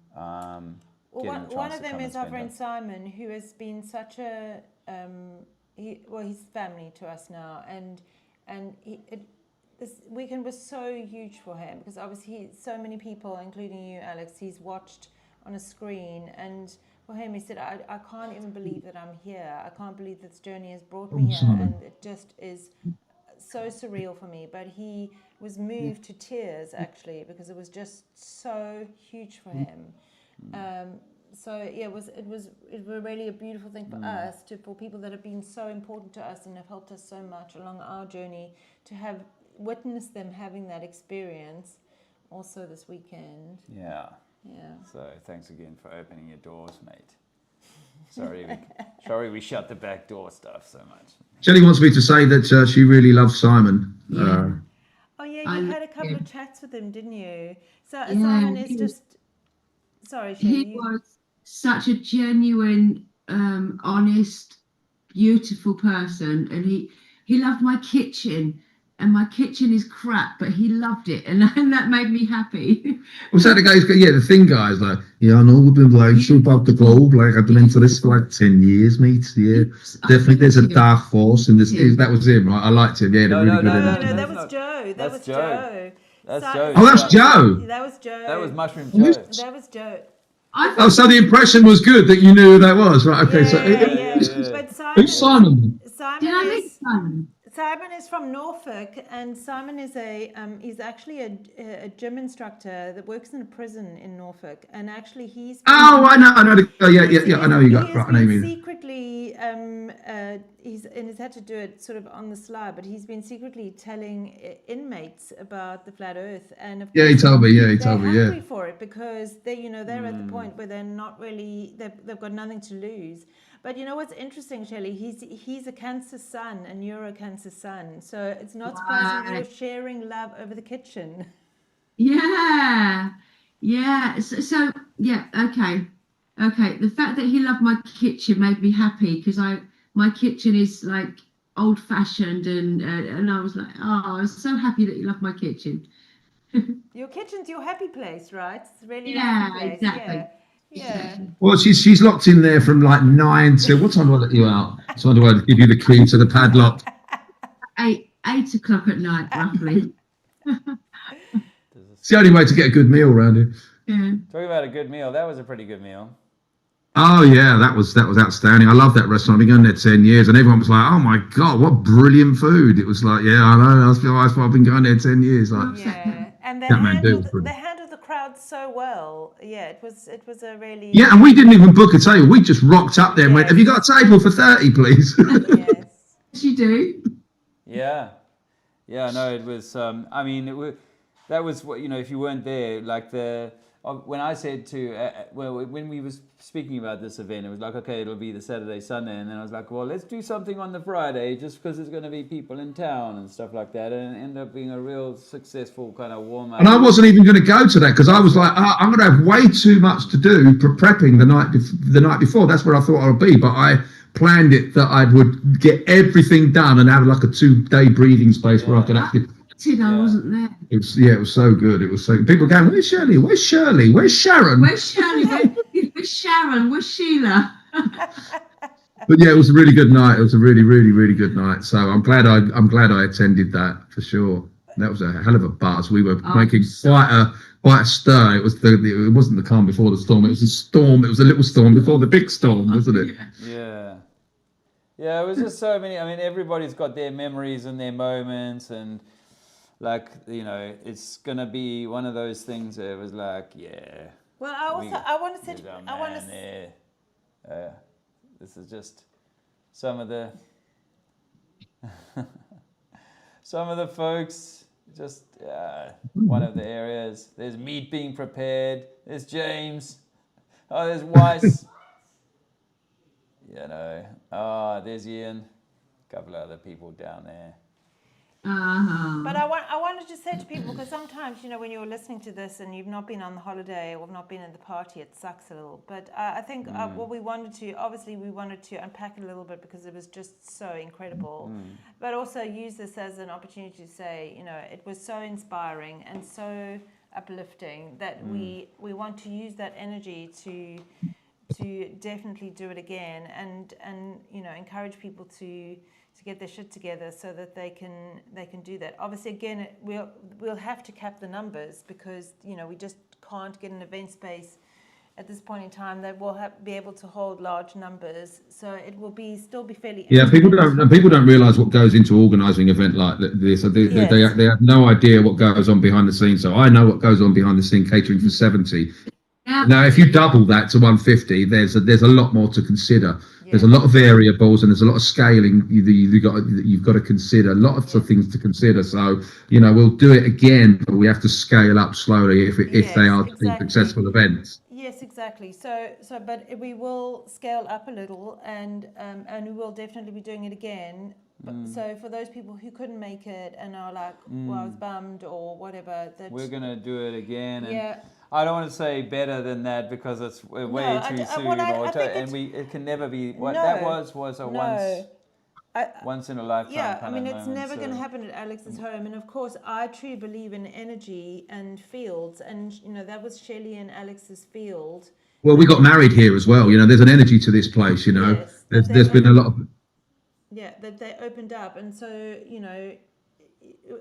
One of them is our friend Simon, who has been such a he's family to us now, and this weekend was so huge for him because obviously so many people, including you, Alex, he's watched on a screen, and for him he said, I can't even believe that I'm here. I can't believe this journey has brought me here, and it just is so surreal for me. But he was moved to tears actually because it was just so huge for him. So yeah, it was really a beautiful thing for us, for people that have been so important to us and have helped us so much along our journey, to have witnessed them having that experience also this weekend. Yeah. Yeah. So thanks again for opening your doors, mate. Sorry we shut the back door stuff so much. Shelley wants me to say that she really loves Simon. Yeah. Oh yeah, you had a couple of chats with him, didn't you? So Simon is just. Sorry, Shelley. He was such a genuine, honest, beautiful person, and he loved my kitchen. And my kitchen is crap, but he loved it, and that made me happy. Was that the guy? The thin guy's like, I know we've been like so about the globe. Like I've been into this for like 10 years, mate. Yeah, definitely. There's a dark force in this. That was him, right? I liked him. Yeah, no, that was Joe. That was Joe. That's Joe. Oh, that's Joe. That was Joe. That was Mushroom Joe. That was Joe. So the impression was good that you knew who that was, right? Okay, But who's Simon? Did I meet Simon? Simon is from Norfolk, and Simon is he's actually a gym instructor that works in a prison in Norfolk, and actually he's. I know. I know you got. Right, I know you mean. Secretly, he's had to do it sort of on the sly, but he's been secretly telling inmates about the flat Earth, and of course, he told me. They're hungry for it because they're at the point where they're not really they've got nothing to lose. But you know what's interesting, Shelley? He's a Cancer son, and you're a Cancer son. So it's not surprising you're sharing love over the kitchen. Yeah. So yeah. Okay. The fact that he loved my kitchen made me happy because my kitchen is like old-fashioned, and I was like, I was so happy that you loved my kitchen. Your kitchen's your happy place, right? It's really yeah, happy place. exactly. Yeah. Exactly. Well, she's locked in there from like 9 till what time do I let you out? So do I give you the key to the padlock? 8 o'clock at night, roughly. It's the only way to get a good meal around here. Yeah. Talking about a good meal, that was a pretty good meal. Oh yeah, that was outstanding. I love that restaurant. I've been going there 10 years, and everyone was like, "Oh my god, what brilliant food!" It was like, "Yeah, I know. That's why I've been going there 10 years." Like, and they handled the crowd so well. Yeah, it was a really. Yeah, and we didn't even book a table. We just rocked up there and went, "Have you got a table for 30, please?" Yes. You do. Yeah. No, it was. That was what if you weren't there, like when I said to when we was speaking about this event, it was like, okay, it'll be the Saturday, Sunday, and then I was like, well, let's do something on the Friday, just because there's going to be people in town and stuff like that, and it ended up being a real successful kind of warm up. And I wasn't even going to go to that because I was like, I'm going to have way too much to do prepping the night before. That's where I thought I would be, but I planned it that I would get everything done and have like a 2-day breathing space where I could actually. I wasn't there. It was so good. It was so. People were going, "Where's Shirley? Where's Shirley? Where's Sharon? Where's Shirley? Where's Sharon? Where's Sheila?" But yeah, it was a really good night. It was a really, really, really good night. So I'm glad I attended that for sure. That was a hell of a buzz. We were making quite a stir. It wasn't the calm before the storm. It was a storm. It was a little storm before the big storm, wasn't it? Yeah, it was just so many. I mean, everybody's got their memories and their moments, and like, you know, it's gonna be one of those things that it was like, yeah. Well, I want to say, this is just some of the folks. Just one of the areas. There's meat being prepared. There's James. Oh, there's Weiss. You know. Oh, there's Ian. A couple of other people down there. But I wanted to say to people, because sometimes, you know, when you're listening to this and you've not been on the holiday or not been in the party, it sucks a little. But I think what we wanted to unpack it a little bit, because it was just so incredible. But also use this as an opportunity to say, you know, it was so inspiring and so uplifting that we want to use that energy to definitely do it again, and you know, encourage people to get their shit together so that they can do that. Obviously, again, we'll have to cap the numbers, because, you know, we just can't get an event space at this point in time that will be able to hold large numbers. So it will still be fairly. Yeah, people don't realise what goes into organising an event like this. They have no idea what goes on behind the scenes. So I know what goes on behind the scene catering for 70. Now, if you double that to 150, there's a lot more to consider. There's a lot of variables, and there's a lot of scaling you've got to consider. A lot of things to consider. So, you know, we'll do it again, but we have to scale up slowly if they are successful events. Yes, exactly. So, but we will scale up a little, and we will definitely be doing it again. So for those people who couldn't make it and are like, well, I was bummed or whatever, we're gonna do it again. And I don't want to say better than that, because it's way too soon. It can never be. That was once in a lifetime. Yeah, I mean, it's never going to happen at Alex's home. And of course, I truly believe in energy and fields. And, you know, that was Shelley and Alex's field. Well, we got married here as well. You know, there's an energy to this place, you know. Yes, there's been a lot of... Yeah, that they opened up. And so, you know,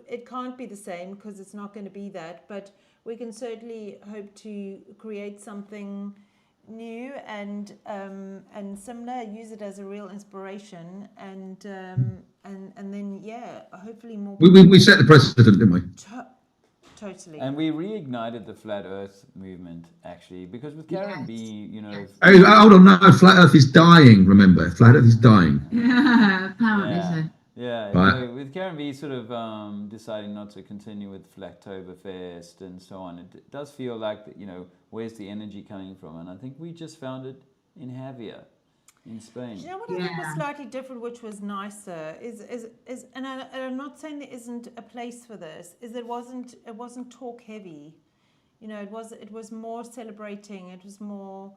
it can't be the same, because it's not going to be that. But we can certainly hope to create something new and similar, use it as a real inspiration, and then hopefully more. We set the precedent, didn't we? Totally. And we reignited the flat Earth movement, actually, because with Karen B, you know. Hey, hold on, no, flat Earth is dying. Remember, flat Earth is dying. Yeah, apparently so. Yeah, right. So with Karen B sort of deciding not to continue with Flaktoberfest and so on, it does feel like, you know, where's the energy coming from? And I think we just found it in Javier, in Spain. Do you know what I think was slightly different, which was nicer, is and I'm not saying there isn't a place for this, is it wasn't talk heavy, you know, it was more celebrating, it was more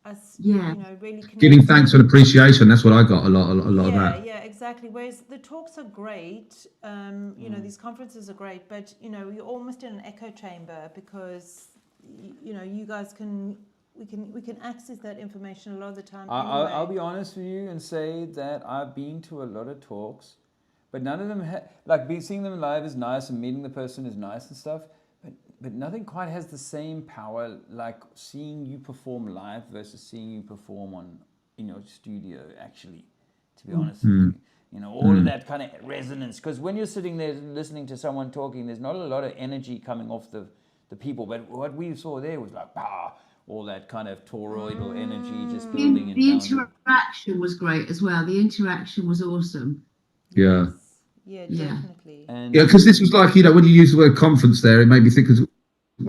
us, you know, really giving thanks and appreciation. That's what I got a lot of that. Yeah, exactly. Whereas the talks are great, you know, these conferences are great, but, you know, you're almost in an echo chamber, because, you know, you guys we can access that information a lot of the time. I'll be honest with you and say that I've been to a lot of talks, but none of them seeing them live is nice, and meeting the person is nice and stuff. But nothing quite has the same power like seeing you perform live versus seeing you perform in your studio, actually, to be honest with you. You know, all of that kind of resonance. Because when you're sitting there listening to someone talking, there's not a lot of energy coming off the people. But what we saw there was like, all that kind of toroidal energy just building. The interaction was great as well. The interaction was awesome. Yeah. Yeah, definitely. Because this was like, you know, when you use the word conference there, it made me think, because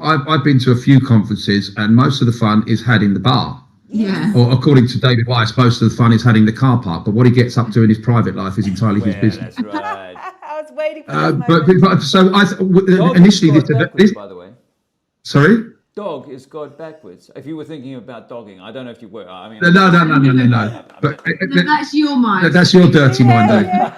I've been to a few conferences, and most of the fun is had in the bar. Yeah. Or according to David Weiss, most of the fun is had in the car park. But what he gets up to in his private life is entirely his business. That's right. I was waiting for but so initially this, by the way. Sorry. Dog is God backwards. If you were thinking about dogging, I don't know if you were. I mean, no. But that's your mind. That's your dirty mind, Dave.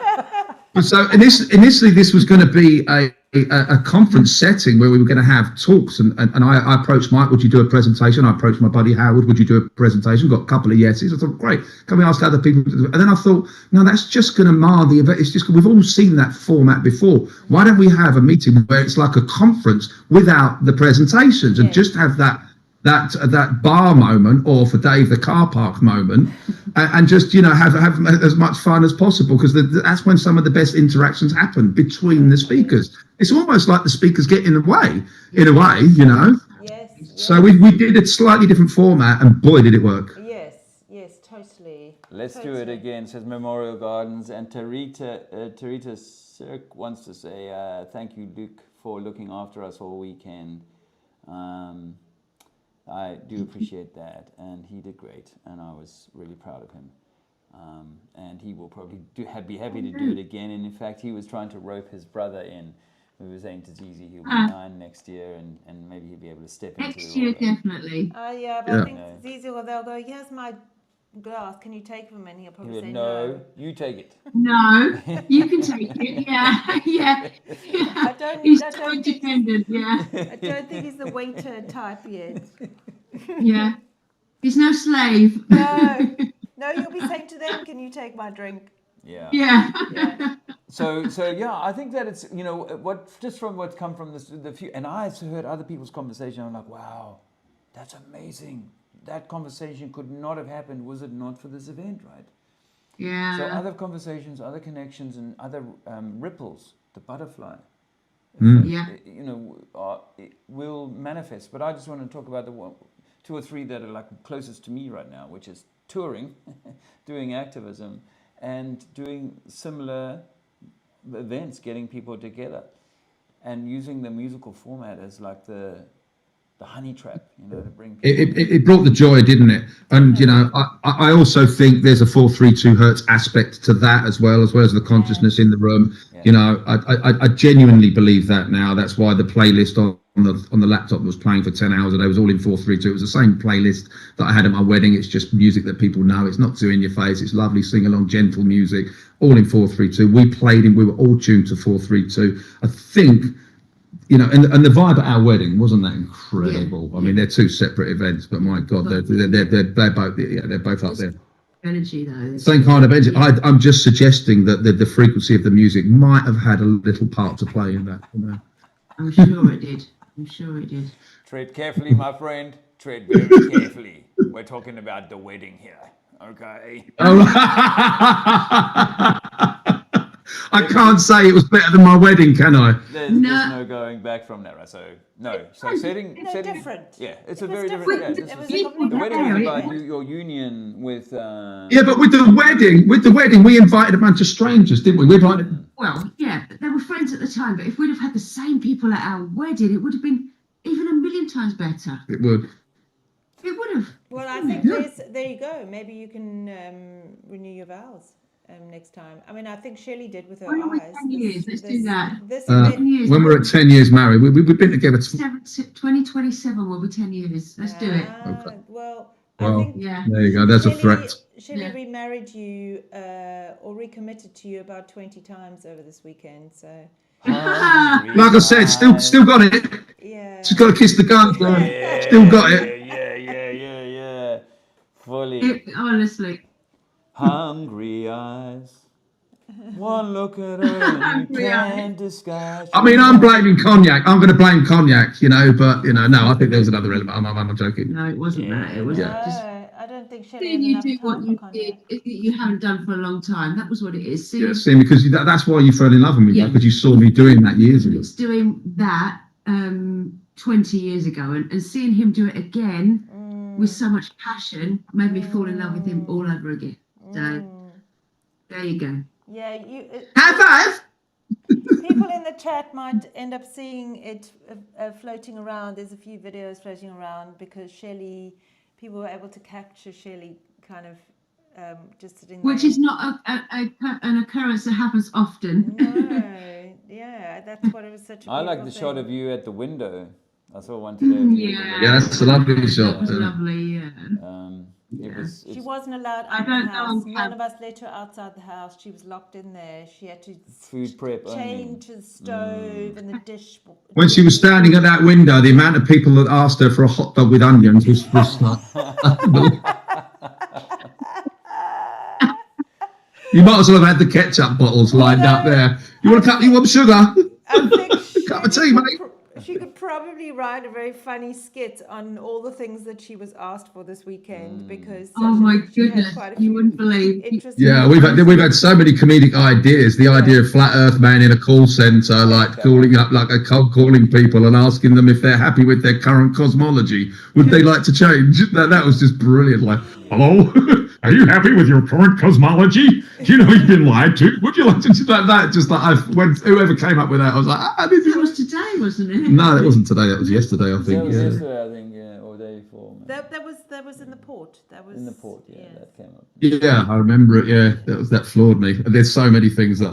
So initially, this was going to be a conference setting where we were going to have talks, and I approached Mike, would you do a presentation? I approached my buddy Howard, would you do a presentation? Got a couple of yeses. I thought, great, can we ask other people to do it? And then I thought, no, that's just going to mar the event. It's just, we've all seen that format before. Why don't we have a meeting where it's like a conference without the presentations, and just have that bar moment, or for Dave, the car park moment, and just, you know, have as much fun as possible, because that's when some of the best interactions happen between the speakers. It's almost like the speakers get in the way, in a way, you know. Yes. So we did a slightly different format, and boy, did it work. Yes, totally. Let's do it again, says Memorial Gardens. And Tarita Sirk wants to say, thank you, Luke, for looking after us all weekend. I do appreciate that, and he did great, and I was really proud of him. And he will probably be happy to do it again. And in fact, he was trying to rope his brother in. We were saying to Zizi he'll be 9 next year, and maybe he'll be able to step into Next the year, role. definitely. Yeah, but I think Zizi, well, they'll go, here's my glass, can you take them? And he'll He probably would, say no, you take it. No, you can take it. Yeah. I don't, He's I so don't think independent. Yeah. I don't think he's the waiter type yet. Yeah. He's no slave. No, you'll be saying to them, can you take my drink? Yeah. Yeah. So yeah, I think that it's, you know, what, just from what's come from the few, and I've heard other people's conversation, I'm like, wow, that's amazing. That conversation could not have happened was it not for this event, right? Yeah. So other conversations, other connections, and other ripples, the butterfly, Yeah. you know, it will manifest. But I just want to talk about the 2 or 3 that are like closest to me right now, which is touring, doing activism, and doing similar events, getting people together, and using the musical format as like the honey trap, you know, to bring people. It brought the joy, didn't it? And you know, I also think there's a 432 hertz aspect to that as well as the consciousness in the room. Yeah. You know, I genuinely believe that now. That's why the playlist on the laptop was playing for 10 hours a day. It was all in 432. It was the same playlist that I had at my wedding. It's just music that people know. It's not too in your face. It's lovely sing along, gentle music, all in 432. We were all tuned to 432. I think, you know, and the vibe at our wedding, wasn't that incredible? I mean, they're 2 separate events, but my God, they're both up there. Energy though. Same kind of energy. I'm just suggesting that the frequency of the music might have had a little part to play in that. You know? I'm sure it did. Tread carefully, my friend. Tread very carefully. We're talking about the wedding here, okay? I can't say it was better than my wedding, can I? There's no going back from that, right? So setting, different. Yeah, it's It a was very different. different. Yeah, It was the completely wedding is different. about your union with. Yeah, but with the wedding, we invited a bunch of strangers, didn't we? We invited. Well, yeah, but they were friends at the time. But if we'd have had the same people at our wedding, it would have been even a million times better. It would. It would have. Well, I think there you go. Maybe you can renew your vows next time. I mean, I think Shelley did with her When are we eyes. 10 years? Let's do that. This 10 years. When we're at 10 years married, we've been together. 2027 will be 10 years. Let's do it. Okay. Well, I Well, think Yeah. there you go. There's a threat. Shelley remarried you or recommitted to you about 20 times over this weekend. So Like I said, still got it. yeah. She's got to kiss the gun. Yeah, Still got it. Yeah. Fully. Honestly. Hungry eyes. One look at her and you can't disguise. I mean, I'm blaming cognac. I'm going to blame cognac, you know, but, you know, no, I think there was another element. I'm joking. No, it wasn't that. It was just I don't think Shelley seeing had you enough do time what for you cognac. did, you haven't done for a long time. That was what it is. Yeah, see, because that's why you fell in love with me, Yeah. because you saw me doing that years ago. It's doing that 20 years ago, and seeing him do it again with so much passion made me fall in love with him all over again. So there you go. Yeah, High five! people in the chat might end up seeing it floating around. There's a few videos floating around because people were able to capture Shelley kind of just sitting there. Which is not an occurrence that happens often. No, yeah, that's what it was such a I like the beautiful shot thing. of you at the window. I saw one today. Of you at the Yeah. window. Yeah, that's a lovely That shot. was lovely, yeah. She wasn't allowed I out don't the house. know. None of us let her outside the house. She was locked in there. She had to Food prep chain only. to the stove and the dish. When she was standing at that window, the amount of people that asked her for a hot dog with onions was like, you might as well have had the ketchup bottles lined up there. You want a cup? You want sugar? I think Cup of tea, mate. she could probably write a very funny skit on all the things that she was asked for this weekend because Oh my she had goodness, quite a you few wouldn't believe. interesting. Yeah, we've had so many comedic ideas. The idea of flat Earth man in a call center, like calling up, like a cold calling people and asking them if they're happy with their current cosmology. Would they like to change? That was just brilliant. Like, hello, are you happy with your current cosmology? Do you know you've been lied to? Would you like to just like that? Just like when whoever came up with that, I was like, this That was is. today, wasn't it? No, that wasn't today. That was yesterday, I That think. was Yeah. yesterday, I think, or day before. That was in the port. That was In the port, yeah, yes. that came up. Yeah, I remember it. Yeah, that floored me. There's so many things that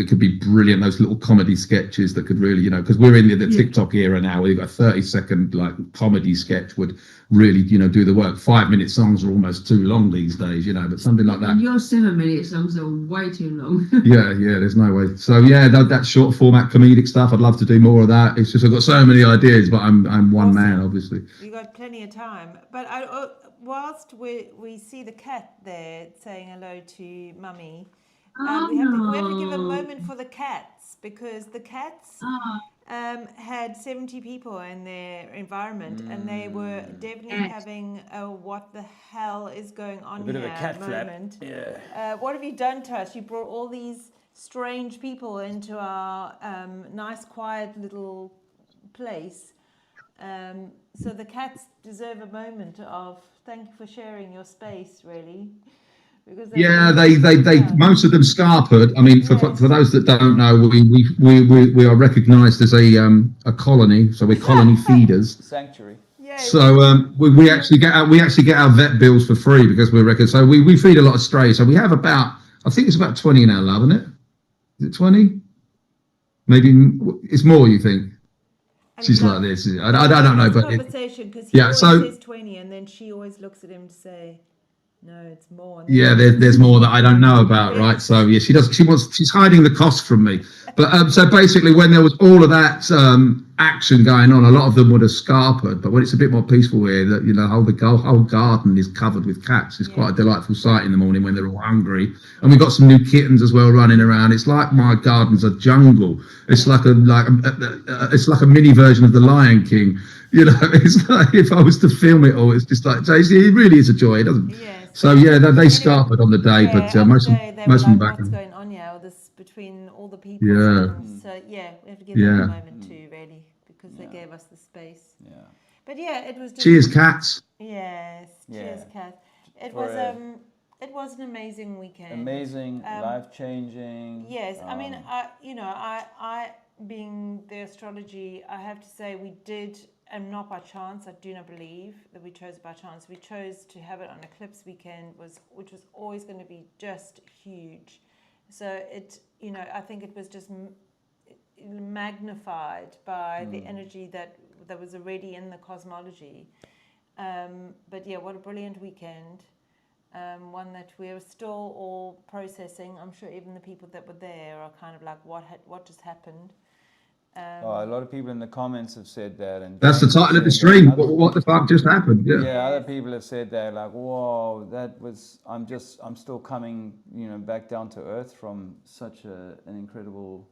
could be brilliant. Those little comedy sketches that could really, because we're in the TikTok era now. We've got a 30-second like comedy sketch would really, do the work. 5-minute songs are almost too long these days, but something like that. And your 7-minute songs are way too long. Yeah, there's no way. So yeah, that short format comedic stuff, I'd love to do more of that. It's just I've got so many ideas, but I'm one man, obviously. You got plenty of time. But whilst we see the cat there saying hello to Mummy, we have to give a moment for the cats because the cats had 70 people in their environment and they were definitely having a what the hell is going on bit here of a cat flap. moment. Yeah. What have you done to us? You brought all these strange people into our nice, quiet little place. So the cats deserve a moment of thank you for sharing your space, really. Because they most of them scarpered. I mean, for those that don't know, we are recognised as a colony, so we're colony feeders. Sanctuary. Yeah, so we actually get our vet bills for free because we're reckoned. So we feed a lot of strays. So we have I think it's about 20 in our love, isn't it? Is it 20? Maybe it's more. You think? She's like this. I don't know, but conversation because he always says 20, and then she always looks at him to say, "No, it's more." Yeah, there's more that I don't know about, right? So yeah, she's hiding the cost from me. But so basically, when there was all of that action going on, a lot of them would have scarpered. But when it's a bit more peaceful here, that the whole garden is covered with cats. It's quite a delightful sight in the morning when they're all hungry. And we've got some new kittens as well running around. It's like my garden's a jungle. It's like it's like a mini version of the Lion King. It's like if I was to film it all, it's just like it really is a joy. It doesn't. Yes. So yeah, they scarpered on the day, but most of them back. What's going on here? This between all the people. Yeah. So yeah, we have to give them a moment too, really, because they gave us the space. Yeah. But yeah, it was. Just, Cheers, cats. Yes. Cheers, cats. It was an amazing weekend. Amazing, life-changing. Yes, I mean, I being the astrology, I have to say we did. And not by chance, I do not believe that we chose by chance. We chose to have it on Eclipse Weekend, which was always going to be just huge. So I think it was just magnified by the energy that was already in the cosmology. But yeah, what a brilliant weekend. One that we're still all processing. I'm sure even the people that were there are kind of like, what just happened? A lot of people in the comments have said that, and that's the title of the stream. What the fuck just happened? Yeah, other people have said that, like, whoa, that was. I'm still coming, back down to earth from such an incredible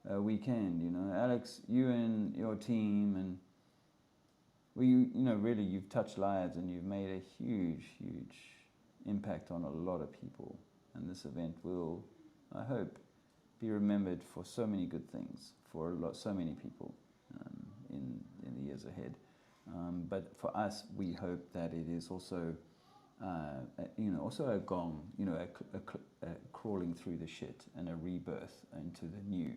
weekend. Alex, you and your team, and really, you've touched lives and you've made a huge, huge impact on a lot of people. And this event will, I hope, be remembered for so many good things for so many people in the years ahead. But for us, we hope that it is also, also a gong, a crawling through the shit and a rebirth into the new,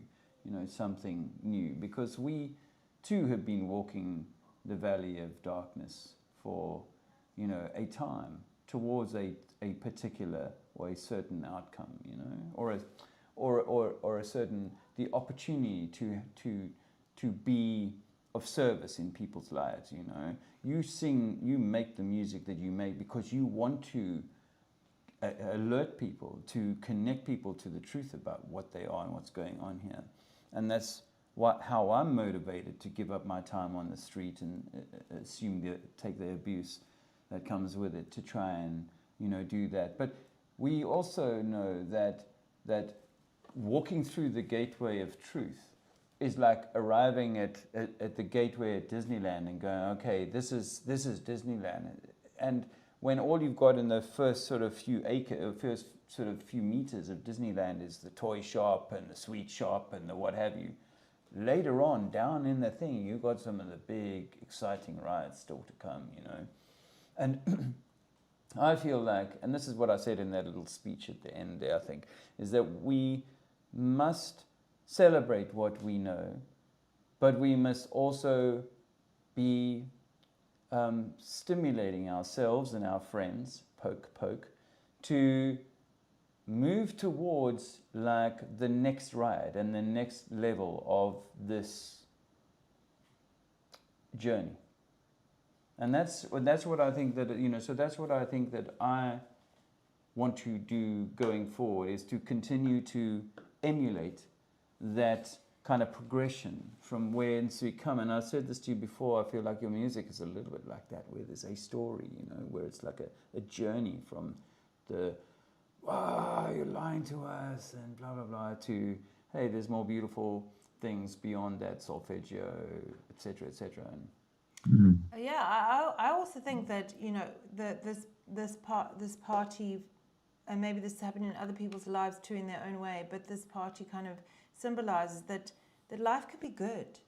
something new. Because we too have been walking the valley of darkness for, a time towards a particular or a certain outcome, or a certain the opportunity to be of service in people's lives. You know, you sing, you make the music that you make because you want to alert people, to connect people to the truth about what they are and what's going on here. And that's how I'm motivated to give up my time on the street and take the abuse that comes with it, to try and, you know, do that. But we also know that walking through the gateway of truth is like arriving at the gateway at Disneyland and going, okay, this is Disneyland. And when all you've got in the first sort of few meters of Disneyland is the toy shop and the sweet shop and the what have you, later on, down in the thing, you've got some of the big, exciting rides still to come, you know. And I feel like, and this is what I said in that little speech at the end there, I think, is that we must celebrate what we know, but we must also be stimulating ourselves and our friends, poke, to move towards like the next ride and the next level of this journey. And that's what I think that, you know, so that's what I think that I want to do going forward, is to continue to emulate that kind of progression from whence we come. And I said this to you before, I feel like your music is a little bit like that, where there's a story, you know, where it's like a journey from the, you're lying to us and blah, blah, blah, to, hey, there's more beautiful things beyond that, solfeggio, etc., etc. Yeah, I also think that, you know, this party, and maybe this is happening in other people's lives too in their own way, but this party kind of symbolizes that life could be good.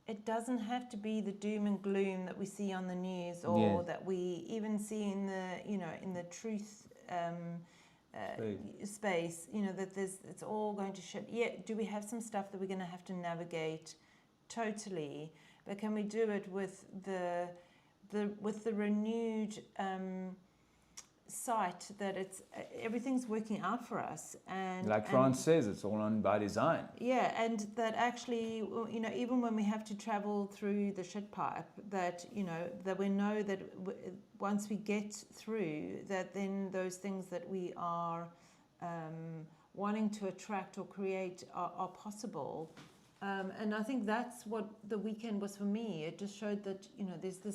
It doesn't have to be the doom and gloom that we see on the news, or that we even see in the, you know, in the truth space. You know, that it's all going to shit. Yeah, do we have some stuff that we're going to have to navigate? Totally. But can we do it with the renewed sight that everything's working out for us, and like France says, it's all on by design. Yeah, and that actually, you know, even when we have to travel through the shit pipe, that, you know, that we know that once we get through that, then those things that we are wanting to attract or create are possible. And I think that's what the weekend was for me. It just showed that, you know, this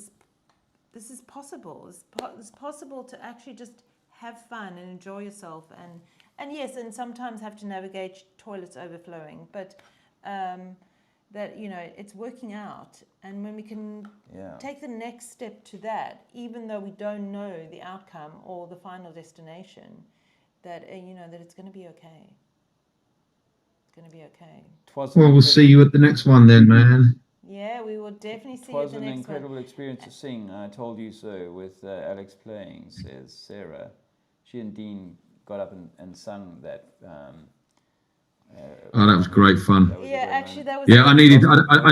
is possible. It's possible to actually just have fun and enjoy yourself, and yes, and sometimes have to navigate toilets overflowing, but that, you know, it's working out. And when we can take the next step to that, even though we don't know the outcome or the final destination, that you know, that it's going to be okay. Going to be okay. Well, we'll see you at the next one then, man. Yeah, we will definitely see you at the next one. It was an incredible experience to sing. I told you so, with Alex playing, says Sarah. She and Dean got up and sung that. That was great fun. That was. Yeah,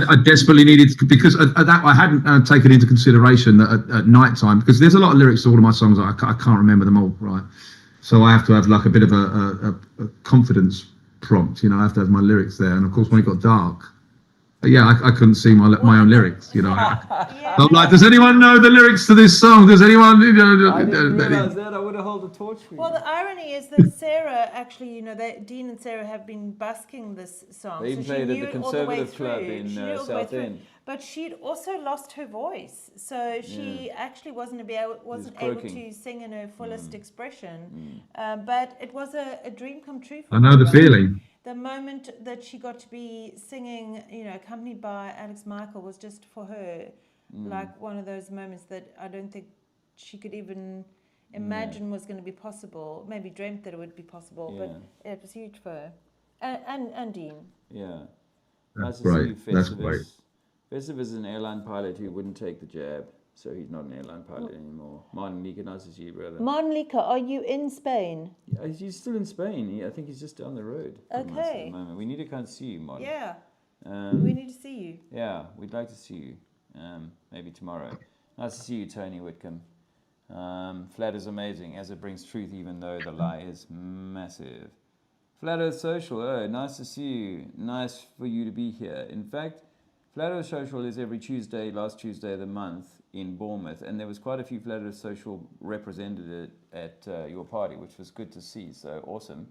I desperately needed, because I hadn't taken into consideration that at night time, because there's a lot of lyrics to all of my songs, I can't remember them all, right? So I have to have like a bit of a confidence prompt, you know. I have to have my lyrics there, and of course when it got dark, I couldn't see my own lyrics, you know. I'm like, does anyone know the lyrics to this song? Does anyone, you know? I didn't realize that. I would have held the torch for you. Well, the irony is that Sarah actually, you know, Dean and Sarah have been busking this song. They played at the Conservative Club in Southend. But she'd also lost her voice, so she actually wasn't able to sing in her fullest expression. But it was a dream come true for her. I know the feeling. The moment that she got to be singing, you know, accompanied by Alex Michael, was just for her like one of those moments that I don't think she could even imagine was going to be possible. Maybe dreamt that it would be possible, but it was huge for her. And Dean. Yeah. That's great. That's great. Festive is an airline pilot who wouldn't take the jab, so he's not an airline pilot anymore. Martin Lika, nice to see you, brother. Martin Lika, are you in Spain? Yeah, he's still in Spain. I think he's just down the road. Okay. At the moment. We need to come and see you, Martin. Yeah. We need to see you. Yeah, we'd like to see you. Maybe tomorrow. Nice to see you, Tony Whitcomb. Flat is amazing, as it brings truth, even though the lie is massive. Flat Earth Social, nice to see you. Nice for you to be here. In fact, Flat Earth Social is every Tuesday, last Tuesday of the month in Bournemouth, and there was quite a few Flat Earth Social represented at your party, which was good to see. So awesome.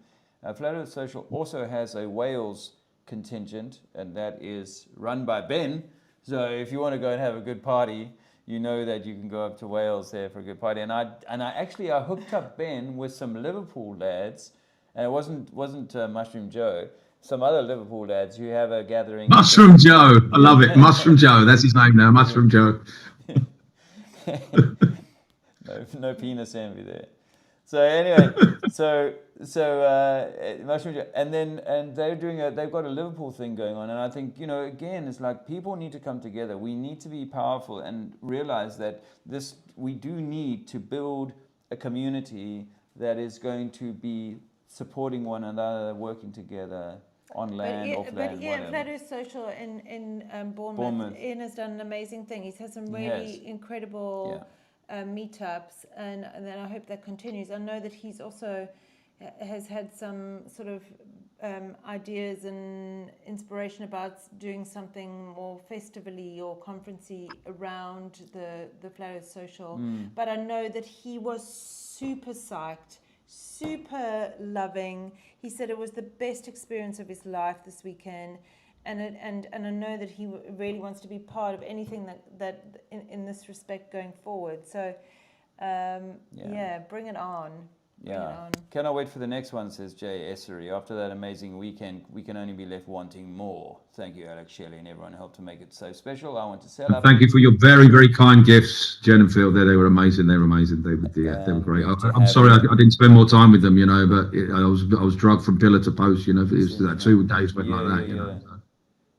Flat Earth Social also has a Wales contingent, and that is run by Ben. So if you want to go and have a good party, you know that you can go up to Wales there for a good party. And I hooked up Ben with some Liverpool lads, and it wasn't Mushroom Joe. Some other Liverpool lads who have a gathering. Mushroom Joe, I love it. Mushroom Joe, that's his name now. Mushroom Joe. No penis envy there. So anyway, so Mushroom Joe, and they've got a Liverpool thing going on, and I think, you know, again, it's like people need to come together. We need to be powerful and realize that we do need to build a community that is going to be supporting one another, working together on land, off land, whatever. Flat Earth Social in Bournemouth. Ian has done an amazing thing. He's had some really incredible meetups, and then I hope that continues. I know that he's also has had some sort of ideas and inspiration about doing something more festivally or conferencey around the Flat Earth Social. But I know that he was super psyched, super loving. He said it was the best experience of his life this weekend, and I know that he really wants to be part of anything that in this respect going forward. So bring it on. Yeah. Cannot wait for the next one, says Jay Essery. After that amazing weekend, we can only be left wanting more. Thank you, Alex, Shelley, and everyone who helped to make it so special. I want to sell up. Thank you for your very, very kind gifts, Jen and Phil. They were amazing. They were amazing. They were great. I'm sorry I didn't spend more time with them, you know, but I was drugged from pillar to post, you know. It was that 2 days went like that, you know. So.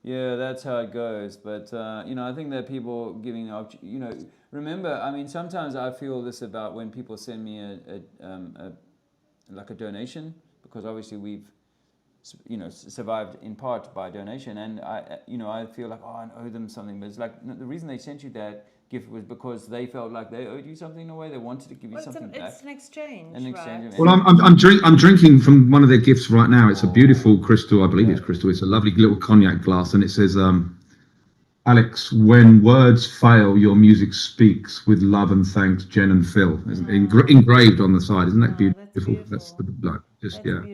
Yeah, that's how it goes. But, you know, I think that people giving, you know, remember, I mean, sometimes I feel this about when people send me a donation, because obviously we've, you know, survived in part by donation, and I feel like, I owe them something, but it's like, no, the reason they sent you that gift was because they felt like they owed you something in a way. They wanted to give you something back. It's an exchange, right? Well, I'm drinking from one of their gifts right now. It's a beautiful crystal. I believe it's crystal. It's a lovely little cognac glass, and it says, Alex, when words fail, your music speaks with love and thanks, Jen and Phil. Engraved on the side. Isn't that beautiful? That's the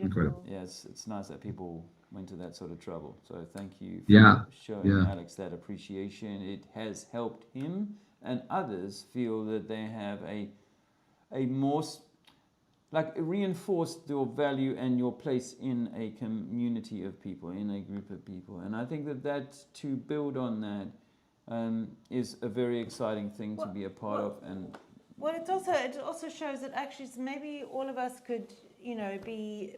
incredible. Yeah, it's nice that people went to that sort of trouble. So thank you for showing Alex that appreciation. It has helped him and others feel that they have a more, like, reinforced your value and your place in a community of people, in a group of people. And I think that to build on that is a very exciting thing to be a part of. And it also shows that actually maybe all of us could, you know, be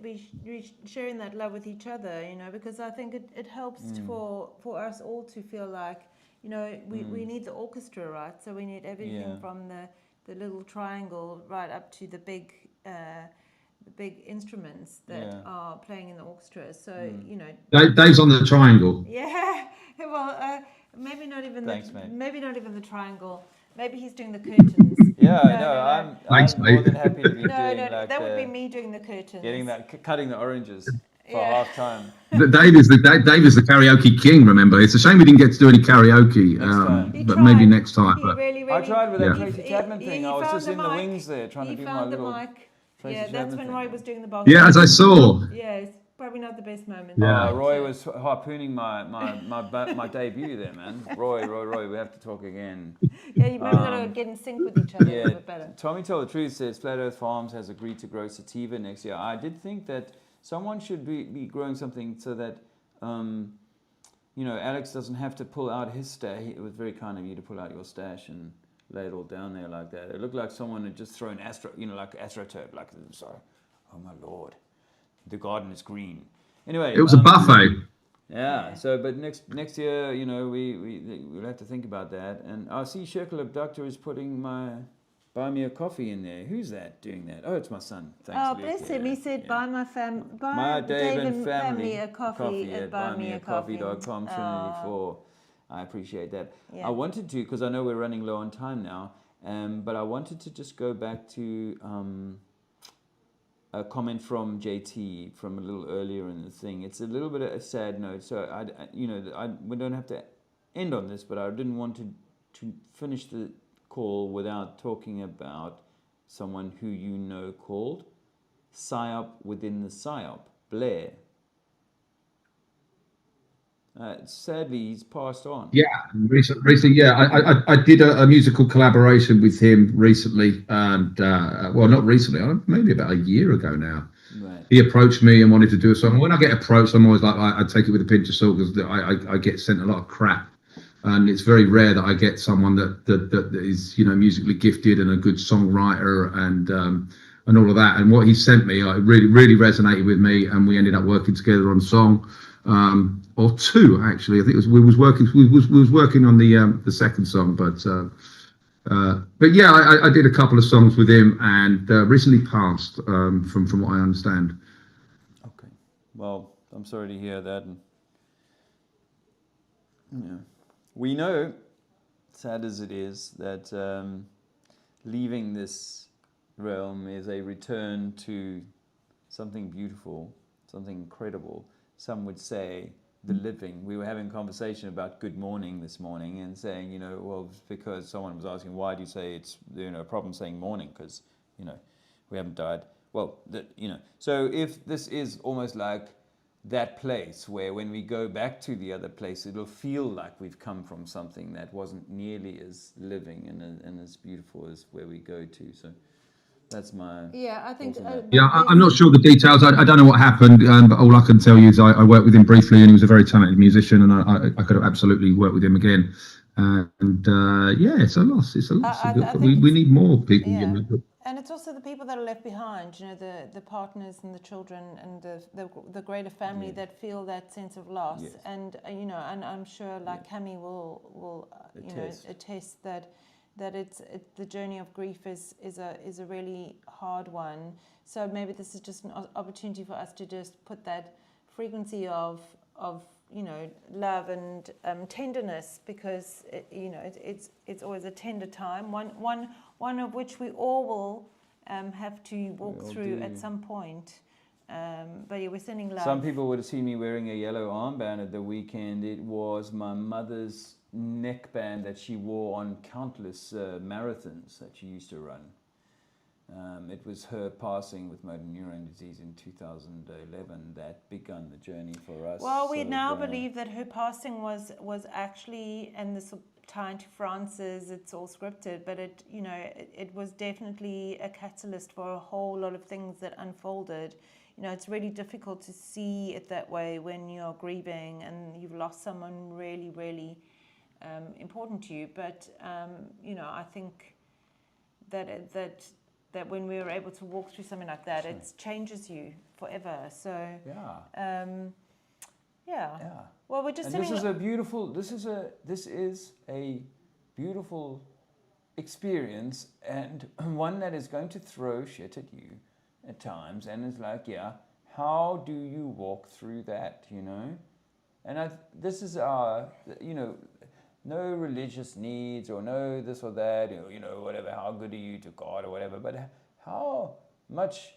sharing that love with each other, you know, because I think it helps for us all to feel like, you know, we need the orchestra, right? So we need everything from the little triangle right up to the big instruments that are playing in the orchestra. So you know, Dave's on the triangle. Yeah, well, maybe not even the triangle. Maybe he's doing the curtains. I'm more than happy to be doing that would be me doing the curtains. Cutting the oranges for half time. Dave is the karaoke king. Remember, it's a shame we didn't get to do any karaoke, but maybe next time. I tried with that Tracy Chapman thing. I was just in the wings there trying to do my little. Mic. That's when Roy was doing the box. Yeah, as I saw. Yes, probably not the best moment. Roy was harpooning my debut there, man. Roy, we have to talk again. Yeah, you maybe got to get in sync with each other a little bit better. Tommy Tell the Truth says Flat Earth Farms has agreed to grow sativa next year. I did think that someone should be growing something so that, you know, Alex doesn't have to pull out his stash. It was very kind of you to pull out your stash and lay it all down there like that. It looked like someone had just thrown astroturf, like, sorry, oh my lord, the garden is green. Anyway, it was a buffet. Yeah. So, but next year, you know, we'll have to think about that. And I see Circle Abductor is putting buy me a coffee in there. Who's that doing that? Oh, it's my son. Thanks. Oh, bless him. He said, buy Dave and family a coffee at buymeacoffee.com, Trinity 4. I appreciate that. Yeah. I wanted to, because I know we're running low on time now, but I wanted to just go back to a comment from JT from a little earlier in the thing. It's a little bit of a sad note, so we don't have to end on this, but I didn't want to finish the call without talking about someone who you know called PSYOP within the PSYOP, Blair. Sadly, he's passed on. Yeah, recently, yeah, I did a musical collaboration with him recently, and well, not recently, maybe about a year ago now. Right. He approached me and wanted to do a song. When I get approached, I'm always like, I take it with a pinch of salt, because I get sent a lot of crap, and it's very rare that I get someone that is, you know, musically gifted and a good songwriter and all of that. And what he sent me, it really resonated with me, and we ended up working together on a song. Or two, actually. I think we was working on the second song, but yeah, I did a couple of songs with him, and recently passed, from what I understand. Okay. Well, I'm sorry to hear that. And, yeah. We know, sad as it is, that leaving this realm is a return to something beautiful, something incredible. Some would say the living. We were having a conversation about good morning this morning, and saying, you know, well, because someone was asking, why do you say it's, you know, a problem saying morning? Because, you know, we haven't died. Well, you know, so if this is almost like that place where when we go back to the other place, it'll feel like we've come from something that wasn't nearly as living and as beautiful as where we go to. So that's my... Yeah, I think... Yeah, I'm not sure the details. I don't know what happened, but all I can tell you is I worked with him briefly, and he was a very talented musician, and I could have absolutely worked with him again. And yeah, it's a loss. It's a loss. We need more people. Yeah. You know. And it's also the people that are left behind, you know, the partners and the children and the greater family that feel that sense of loss. Yes. And, you know, and I'm sure, like Cami will you know, attest that the journey of grief is a really hard one. So maybe this is just an opportunity for us to just put that frequency of you know, love and tenderness, because you know, it's always a tender time. One of which we all will have to walk through at some point. But yeah, we're sending love. Some people would have seen me wearing a yellow armband at the weekend. It was my mother's neckband that she wore on countless marathons that she used to run. It was her passing with motor neurone disease in 2011 that begun the journey for us. Well, we now believe that her passing was actually, and this will tie into France's, it's all scripted, but it, you know, it was definitely a catalyst for a whole lot of things that unfolded. You know, it's really difficult to see it that way when you're grieving and you've lost someone really, really important to you. But you know, I think that when we were able to walk through something like that, it changes you forever. So yeah. Well, we're just. And this is a beautiful experience, and one that is going to throw shit at you at times, and it's like, yeah, how do you walk through that, you know? And this is our, you know, no religious needs or no this or that, you know, whatever, how good are you to God or whatever, but how much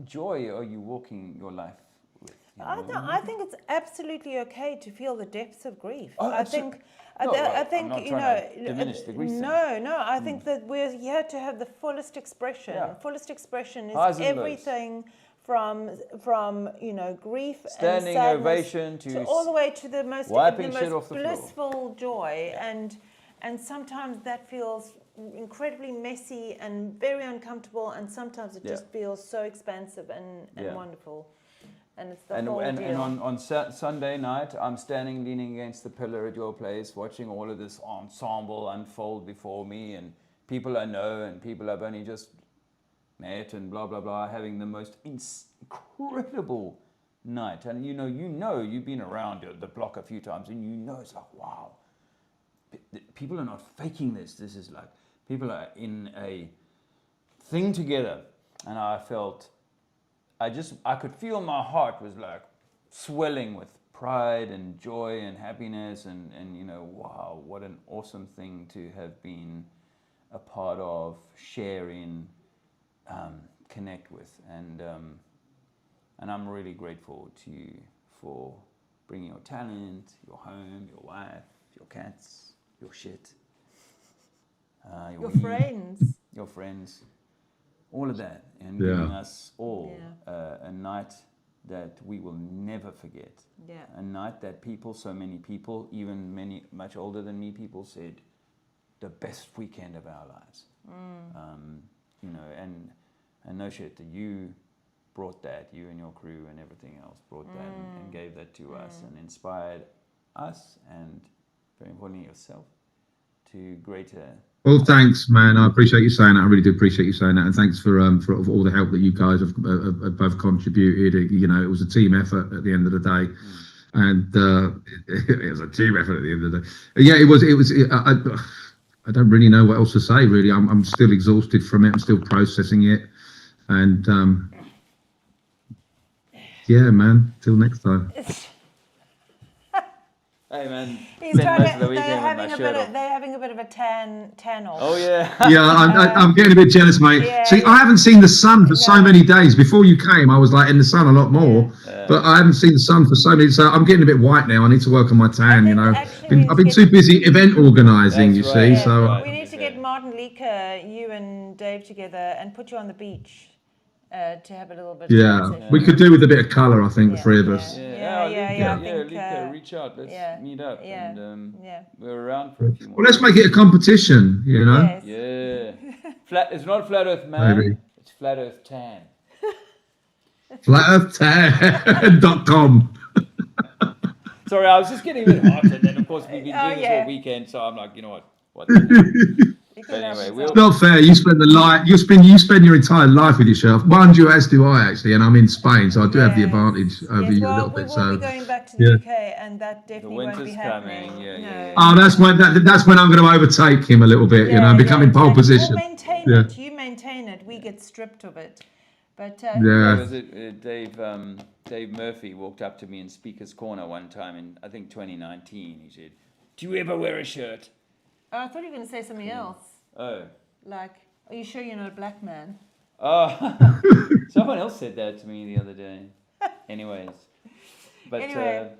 joy are you walking your life with? You know? I think it's absolutely okay to feel the depths of grief. Oh, I think I'm not you trying know, to diminish the grief thing. No, I think that we're here to have the fullest expression. Yeah. Fullest expression is Highs and lows. everything from you know, grief Standing and sadness ovation to all the way to the most wiping shit off the floor. blissful joy, and sometimes that feels incredibly messy and very uncomfortable, and sometimes it just feels so expansive and wonderful. And it's the whole and deal. on Sunday night, I'm standing leaning against the pillar at your place, watching all of this ensemble unfold before me, and people I know and people I've only just met and blah, blah, blah, having the most incredible night. And you know, you've been around the block a few times, and you know, it's like, wow, people are not faking this. This is like, people are in a thing together. And I felt, I could feel my heart was like swelling with pride and joy and happiness, and you know, wow, what an awesome thing to have been a part of, sharing, connect with, and I'm really grateful to you for bringing your talent, your home, your wife, your cats, your shit, Your weed, friends. your friends, all of that, and Yeah. giving us all Yeah. a night that we will never forget. Yeah. A night that people, so many people, even many much older than me, people said, the best weekend of our lives. You know, and no shit, that you brought that, you and your crew and everything else brought that and gave that to us and inspired us and, very importantly, yourself to greater. Well, thanks, man. I appreciate you saying that. I really do appreciate you saying that, and thanks for all the help that you guys have both contributed. You know, it was a team effort at the end of the day, and it was a team effort at the end of the day. Yeah, it was. I don't really know what else to say. Really, I'm still exhausted from it. I'm still processing it, and yeah, man. Till next time. Hey man, He's spent trying most of the to, weekend with my shirt off. they're having a bit of a tan off. Oh yeah. Yeah, I'm getting a bit jealous, mate. Yeah, See, I haven't seen the sun for so No. many days. Before you came, I was like in the sun a lot more, but I haven't seen the sun for so many. So I'm getting a bit white now. I need to work on my tan. You think know, actually we I've need been to too busy event organising. That's You right, see, that's so right. We need to get Martin Leaker, you and Dave together, and put you on the beach to have a little bit. yeah, of conversation. we could do with a bit of colour. I think the three of us. Yeah, I think, Lika, reach out. Let's meet up, yeah, and yeah. we're around for a few more. Well, let's make it a competition. You know, Yes. Yeah. It's not Flat Earth Man. Maybe. It's Flat Earth Tan. flatearthtan.com. Sorry, I was just getting a bit hot, and then of course we've been doing this yeah. all weekend, so I'm like, you know what? The hell? But anyway, It's not fair. You spend you spend your entire life with yourself. Mind you, as do I actually, and I'm in Spain, so I do have the advantage over you a little bit. We So will be going back to the UK, and that the definitely won't be winter's happening. coming. Yeah, No. yeah. oh, that's when I'm going to overtake him a little bit. You know, and become in pole exactly. position. We'll maintain Yeah. it. You maintain it. We get stripped of it. But Yeah, Yeah. was it Dave Murphy walked up to me in Speaker's Corner one time in, I think, 2019. He said, "Do you ever wear a shirt?" oh, I thought you were going to say something else. Oh. Like, are you sure you're not a black man? Oh, someone else said that to me the other day. Anyways, but Anyway.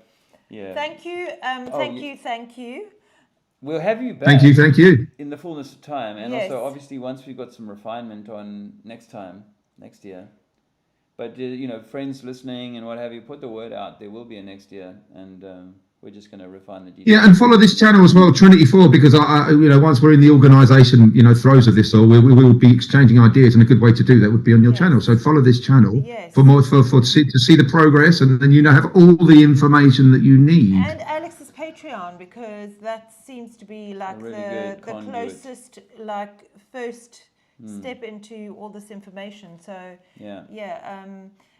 yeah, Thank you. Thank you. we'll have you back. Thank you. In the fullness of time, and Yes. also obviously once we've got some refinement on next year. But you know, friends listening and what have you, put the word out. There will be a next year, and we're just going to refine the details. Yeah, and follow this channel as well, Trinity 4, because I you know, once we're in the organisation, you know, throes of this all, we will be exchanging ideas, and a good way to do that would be on your channel. So follow this channel for more to see the progress, and then you know have all the information that you need. And Alex's Patreon, because that seems to be like really the good conduit. closest, like first step into all this information. So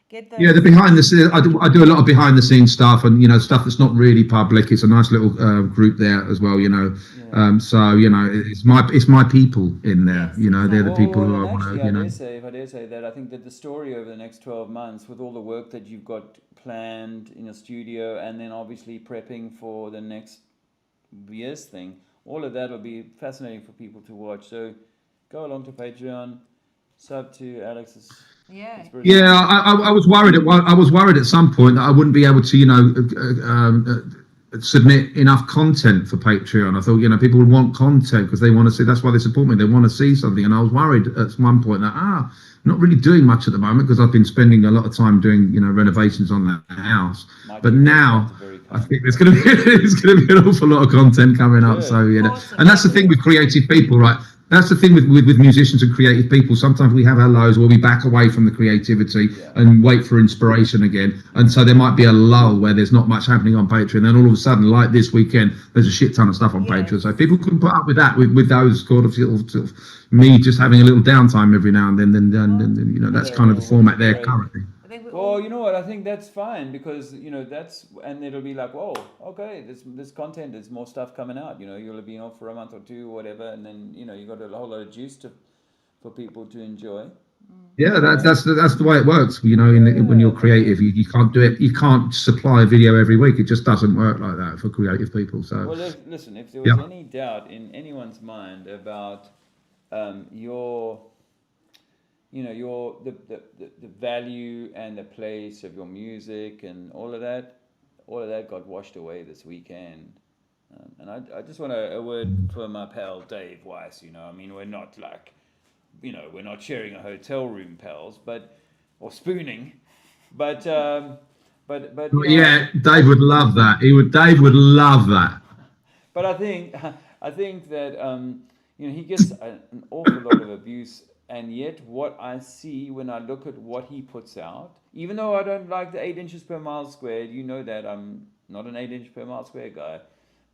get those. Yeah, the behind the scenes. I do a lot of behind the scenes stuff, and you know, stuff that's not really public. It's a nice little group there as well. You know, so you know, it's my people in there. Yes, you know, they're the people who I and want actually, to. You know, if I dare say that, I think that the story over the next 12 months, with all the work that you've got planned in your studio, and then obviously prepping for the next year's thing, all of that will be fascinating for people to watch. So go along to Patreon, sub to Alex's. Yeah. yeah, I was worried at some point that I wouldn't be able to, you know, submit enough content for Patreon. I thought, you know, people would want content because they want to see. That's why they support me. They want to see something, and I was worried at one point that not really doing much at the moment because I've been spending a lot of time doing, you know, renovations on the house. But now I think there's going to be an awful lot of content coming up. So you know, and that's the thing with creative people, right? That's the thing with musicians and creative people. Sometimes we have our lows where we back away from the creativity and wait for inspiration again. And so there might be a lull where there's not much happening on Patreon. Then all of a sudden, like this weekend, there's a shit ton of stuff on Patreon. So people can put up with that, with those sort of me just having a little downtime every now and then. Then you know, that's kind of the format there currently. Well, you know what? I think that's fine because you know and it'll be like, whoa, okay, this content, there's more stuff coming out. You know, you'll have been off for a month or two, or whatever, and then you know you got a whole lot of juice for people to enjoy. Yeah, that's the way it works. You know, when you're creative, you can't do it. You can't supply a video every week. It just doesn't work like that for creative people. So, well, listen, if there was any doubt in anyone's mind about the value and the place of your music and all of that got washed away this weekend. And I just want a word for my pal Dave Weiss. You know, I mean, we're not like, you know, we're not sharing a hotel room, pals, or spooning, but you know, Yeah, Dave would love that. Dave would love that. but I think that you know, he gets an awful lot of abuse, and yet what I see when I look at what he puts out, even though I don't like the 8 inches per mile squared, you know that I'm not an 8 inch per mile square guy,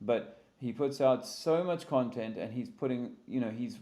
but he puts out so much content, and he's putting, you know, he's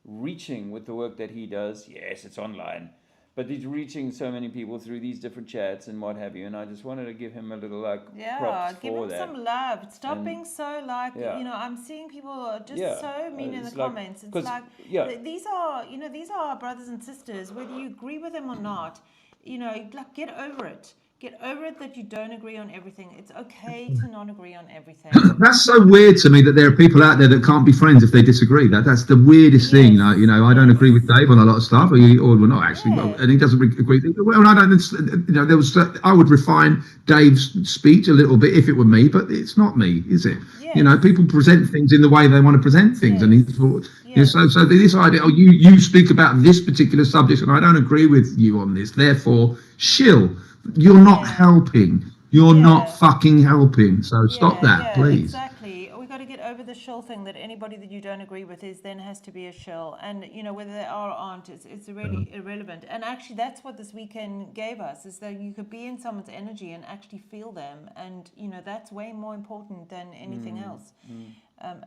reaching with the work that he does. Yes, it's online, but he's reaching so many people through these different chats and what have you. And I just wanted to give him a little props give for him that. some love. Stop And- being so like, Yeah. you know, I'm seeing people are just Yeah, so mean in the it's like- comments. It's 'cause- like, yeah. these are, you know, these are our brothers and sisters, whether you agree with them or not. You know, like, get over it. Get over it that you don't agree on everything. It's okay to not agree on everything. That's so weird to me that there are people out there that can't be friends if they disagree. That's the weirdest thing. Yes, Like, you know, I don't agree with Dave on a lot of stuff, or well, not actually, Yeah. and he doesn't agree. Well, I don't. You know, I would refine Dave's speech a little bit if it were me, but it's not me, is it? You know, Yes. people present things in the way they want to present things, and Yes. you know, Yes. so this idea, oh, you speak about this particular subject, and I don't agree with you on this, therefore, shill. You're not Yeah. helping. You're not Yeah. fucking helping. So stop that, yeah, please. exactly. We got to get over the shill thing that anybody that you don't agree with then has to be a shill, and you know, whether they are or aren't, it's really irrelevant. And actually, that's what this weekend gave us, is that you could be in someone's energy and actually feel them, and you know, that's way more important than anything else.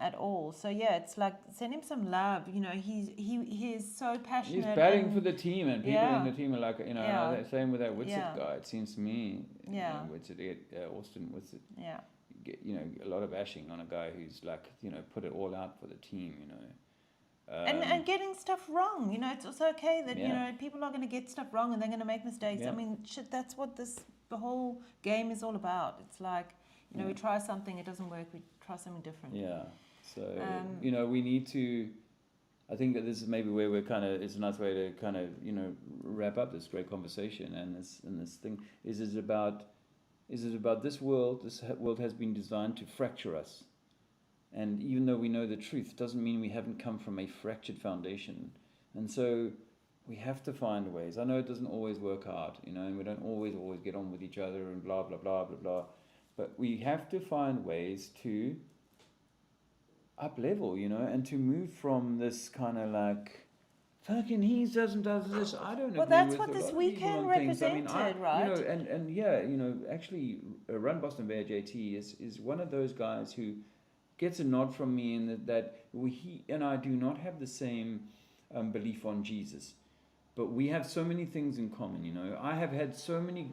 At all. So yeah, it's like, send him some love. You know, he is so passionate. He's batting and- for the team, and people Yeah. in the team are like, you know, Yeah. same with that Whitsitt Yeah. guy. It seems to me, Yeah. Austin Whitsitt, Yeah. you know, a lot of bashing on a guy who's like, you know, put it all out for the team, you know. And getting stuff wrong, you know, it's also okay that, you Yeah. know, people are going to get stuff wrong and they're going to make mistakes. Yeah. I mean, shit, that's what the whole game is all about. It's like, you know, we try something, it doesn't work, we try something different. Yeah. So, you know, we need to, I think that this is maybe where we're kind of, it's a nice way to kind of, you know, wrap up this great conversation. And this thing is it about this world? This world has been designed to fracture us. And even though we know the truth, doesn't mean we haven't come from a fractured foundation. And so we have to find ways. I know it doesn't always work out, you know, and we don't always get on with each other and blah, blah, blah, blah, blah. But we have to find ways to up level, you know, and to move from this kind of like, fucking he does this, I don't know. Well, that's what this weekend represented, right? You know, and yeah, you know, actually, Run Boston Bear JT is one of those guys who gets a nod from me in that he and I do not have the same belief on Jesus, but we have so many things in common, you know. I have had so many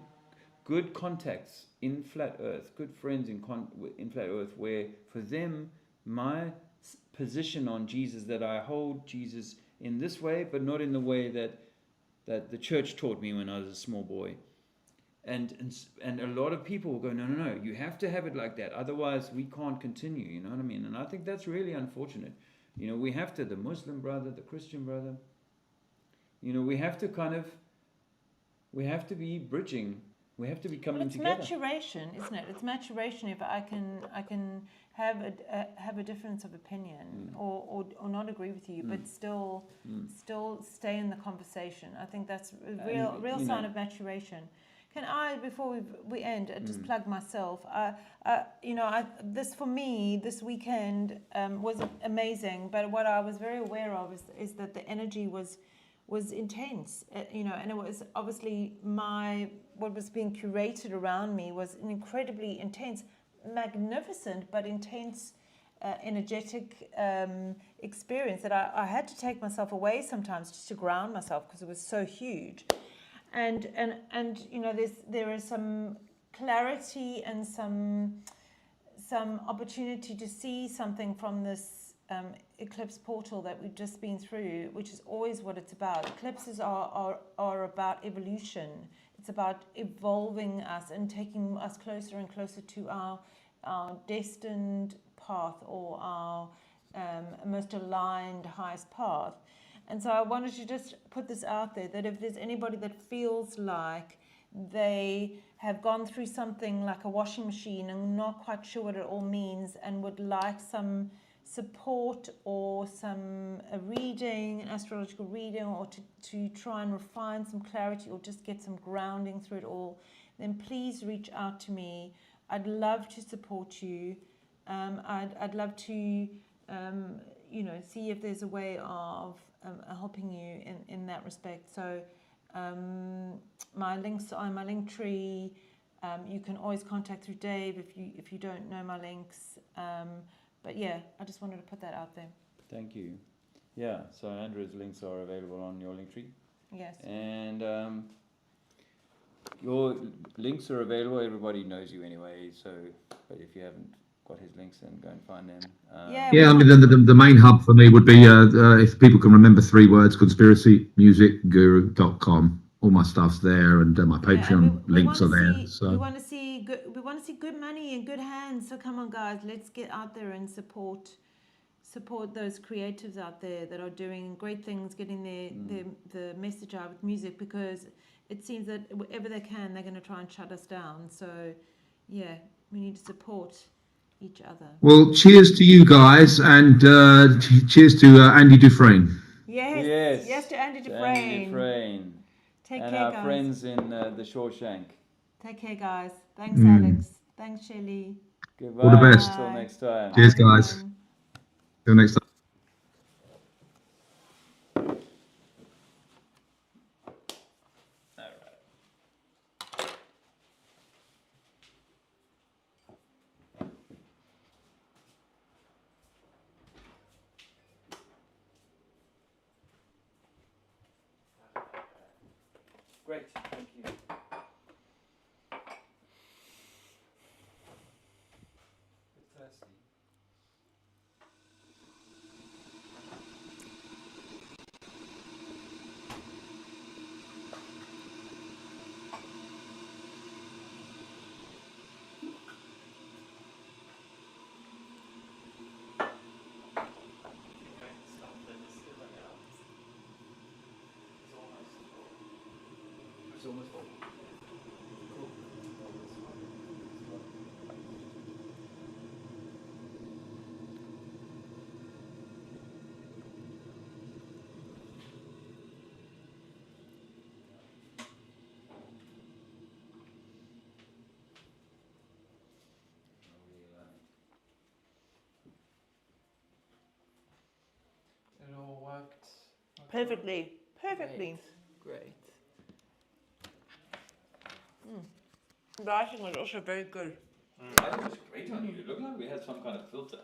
good contacts in Flat Earth, good friends in Flat Earth, where for them, my position on Jesus, that I hold Jesus in this way, but not in the way that the church taught me when I was a small boy. And a lot of people will go, no, you have to have it like that, otherwise we can't continue, you know what I mean? And I think that's really unfortunate. You know, we have to, the Muslim brother, the Christian brother, you know, we have to be bridging. We have to be coming together. It's maturation, isn't it? It's maturation if I can have a difference of opinion or not agree with you, but still stay in the conversation. I think that's a real sign of maturation. Can I, before we end, just plug myself? This for me, this weekend was amazing. But what I was very aware of is that the energy was intense, you know, and it was obviously what was being curated around me was an incredibly intense, magnificent, but intense, energetic experience that I had to take myself away sometimes just to ground myself because it was so huge. And you know, there is some clarity and some opportunity to see something from this eclipse portal that we've just been through, which is always what it's about. Eclipses are about evolution. It's about evolving us and taking us closer and closer to our destined path, or our most aligned highest path. And so I wanted to just put this out there, that if there's anybody that feels like they have gone through something like a washing machine and not quite sure what it all means and would like some support or some reading, an astrological reading, or to try and refine some clarity or just get some grounding through it all, then please reach out to me. I'd love to support you. I'd love to see if there's a way of helping you in that respect. So my links are in my link tree. You can always contact through Dave if you don't know my links. But yeah, I just wanted to put that out there. Thank you. Yeah, so Andrew's links are available on your link tree. Yes. And your links are available. Everybody knows you anyway. So, but if you haven't got his links, then go and find them. Yeah, I mean, the main hub for me would be, if people can remember 3 words, conspiracymusicguru.com. All my stuff's there, and my Patreon links are there. So we want to see good money in good hands. So come on, guys, let's get out there and support those creatives out there that are doing great things, getting the message out with music, because it seems that wherever they can, they're going to try and shut us down. So yeah, we need to support each other. well, cheers to you guys, and cheers to Andy Dufresne. Yes to Andy Dufresne. Take and care, our guys. friends in the Shawshank. Take care, guys. Thanks, Alex. Thanks, Shelley. Goodbye. All the best. Until next time. Cheers, guys. Everyone. Till next time. Great, thank you. Thirsty. It's almost full. Cool. It all worked. Perfectly. Great. The icing was also very good. I think it was great on you. It looked like we had some kind of filter.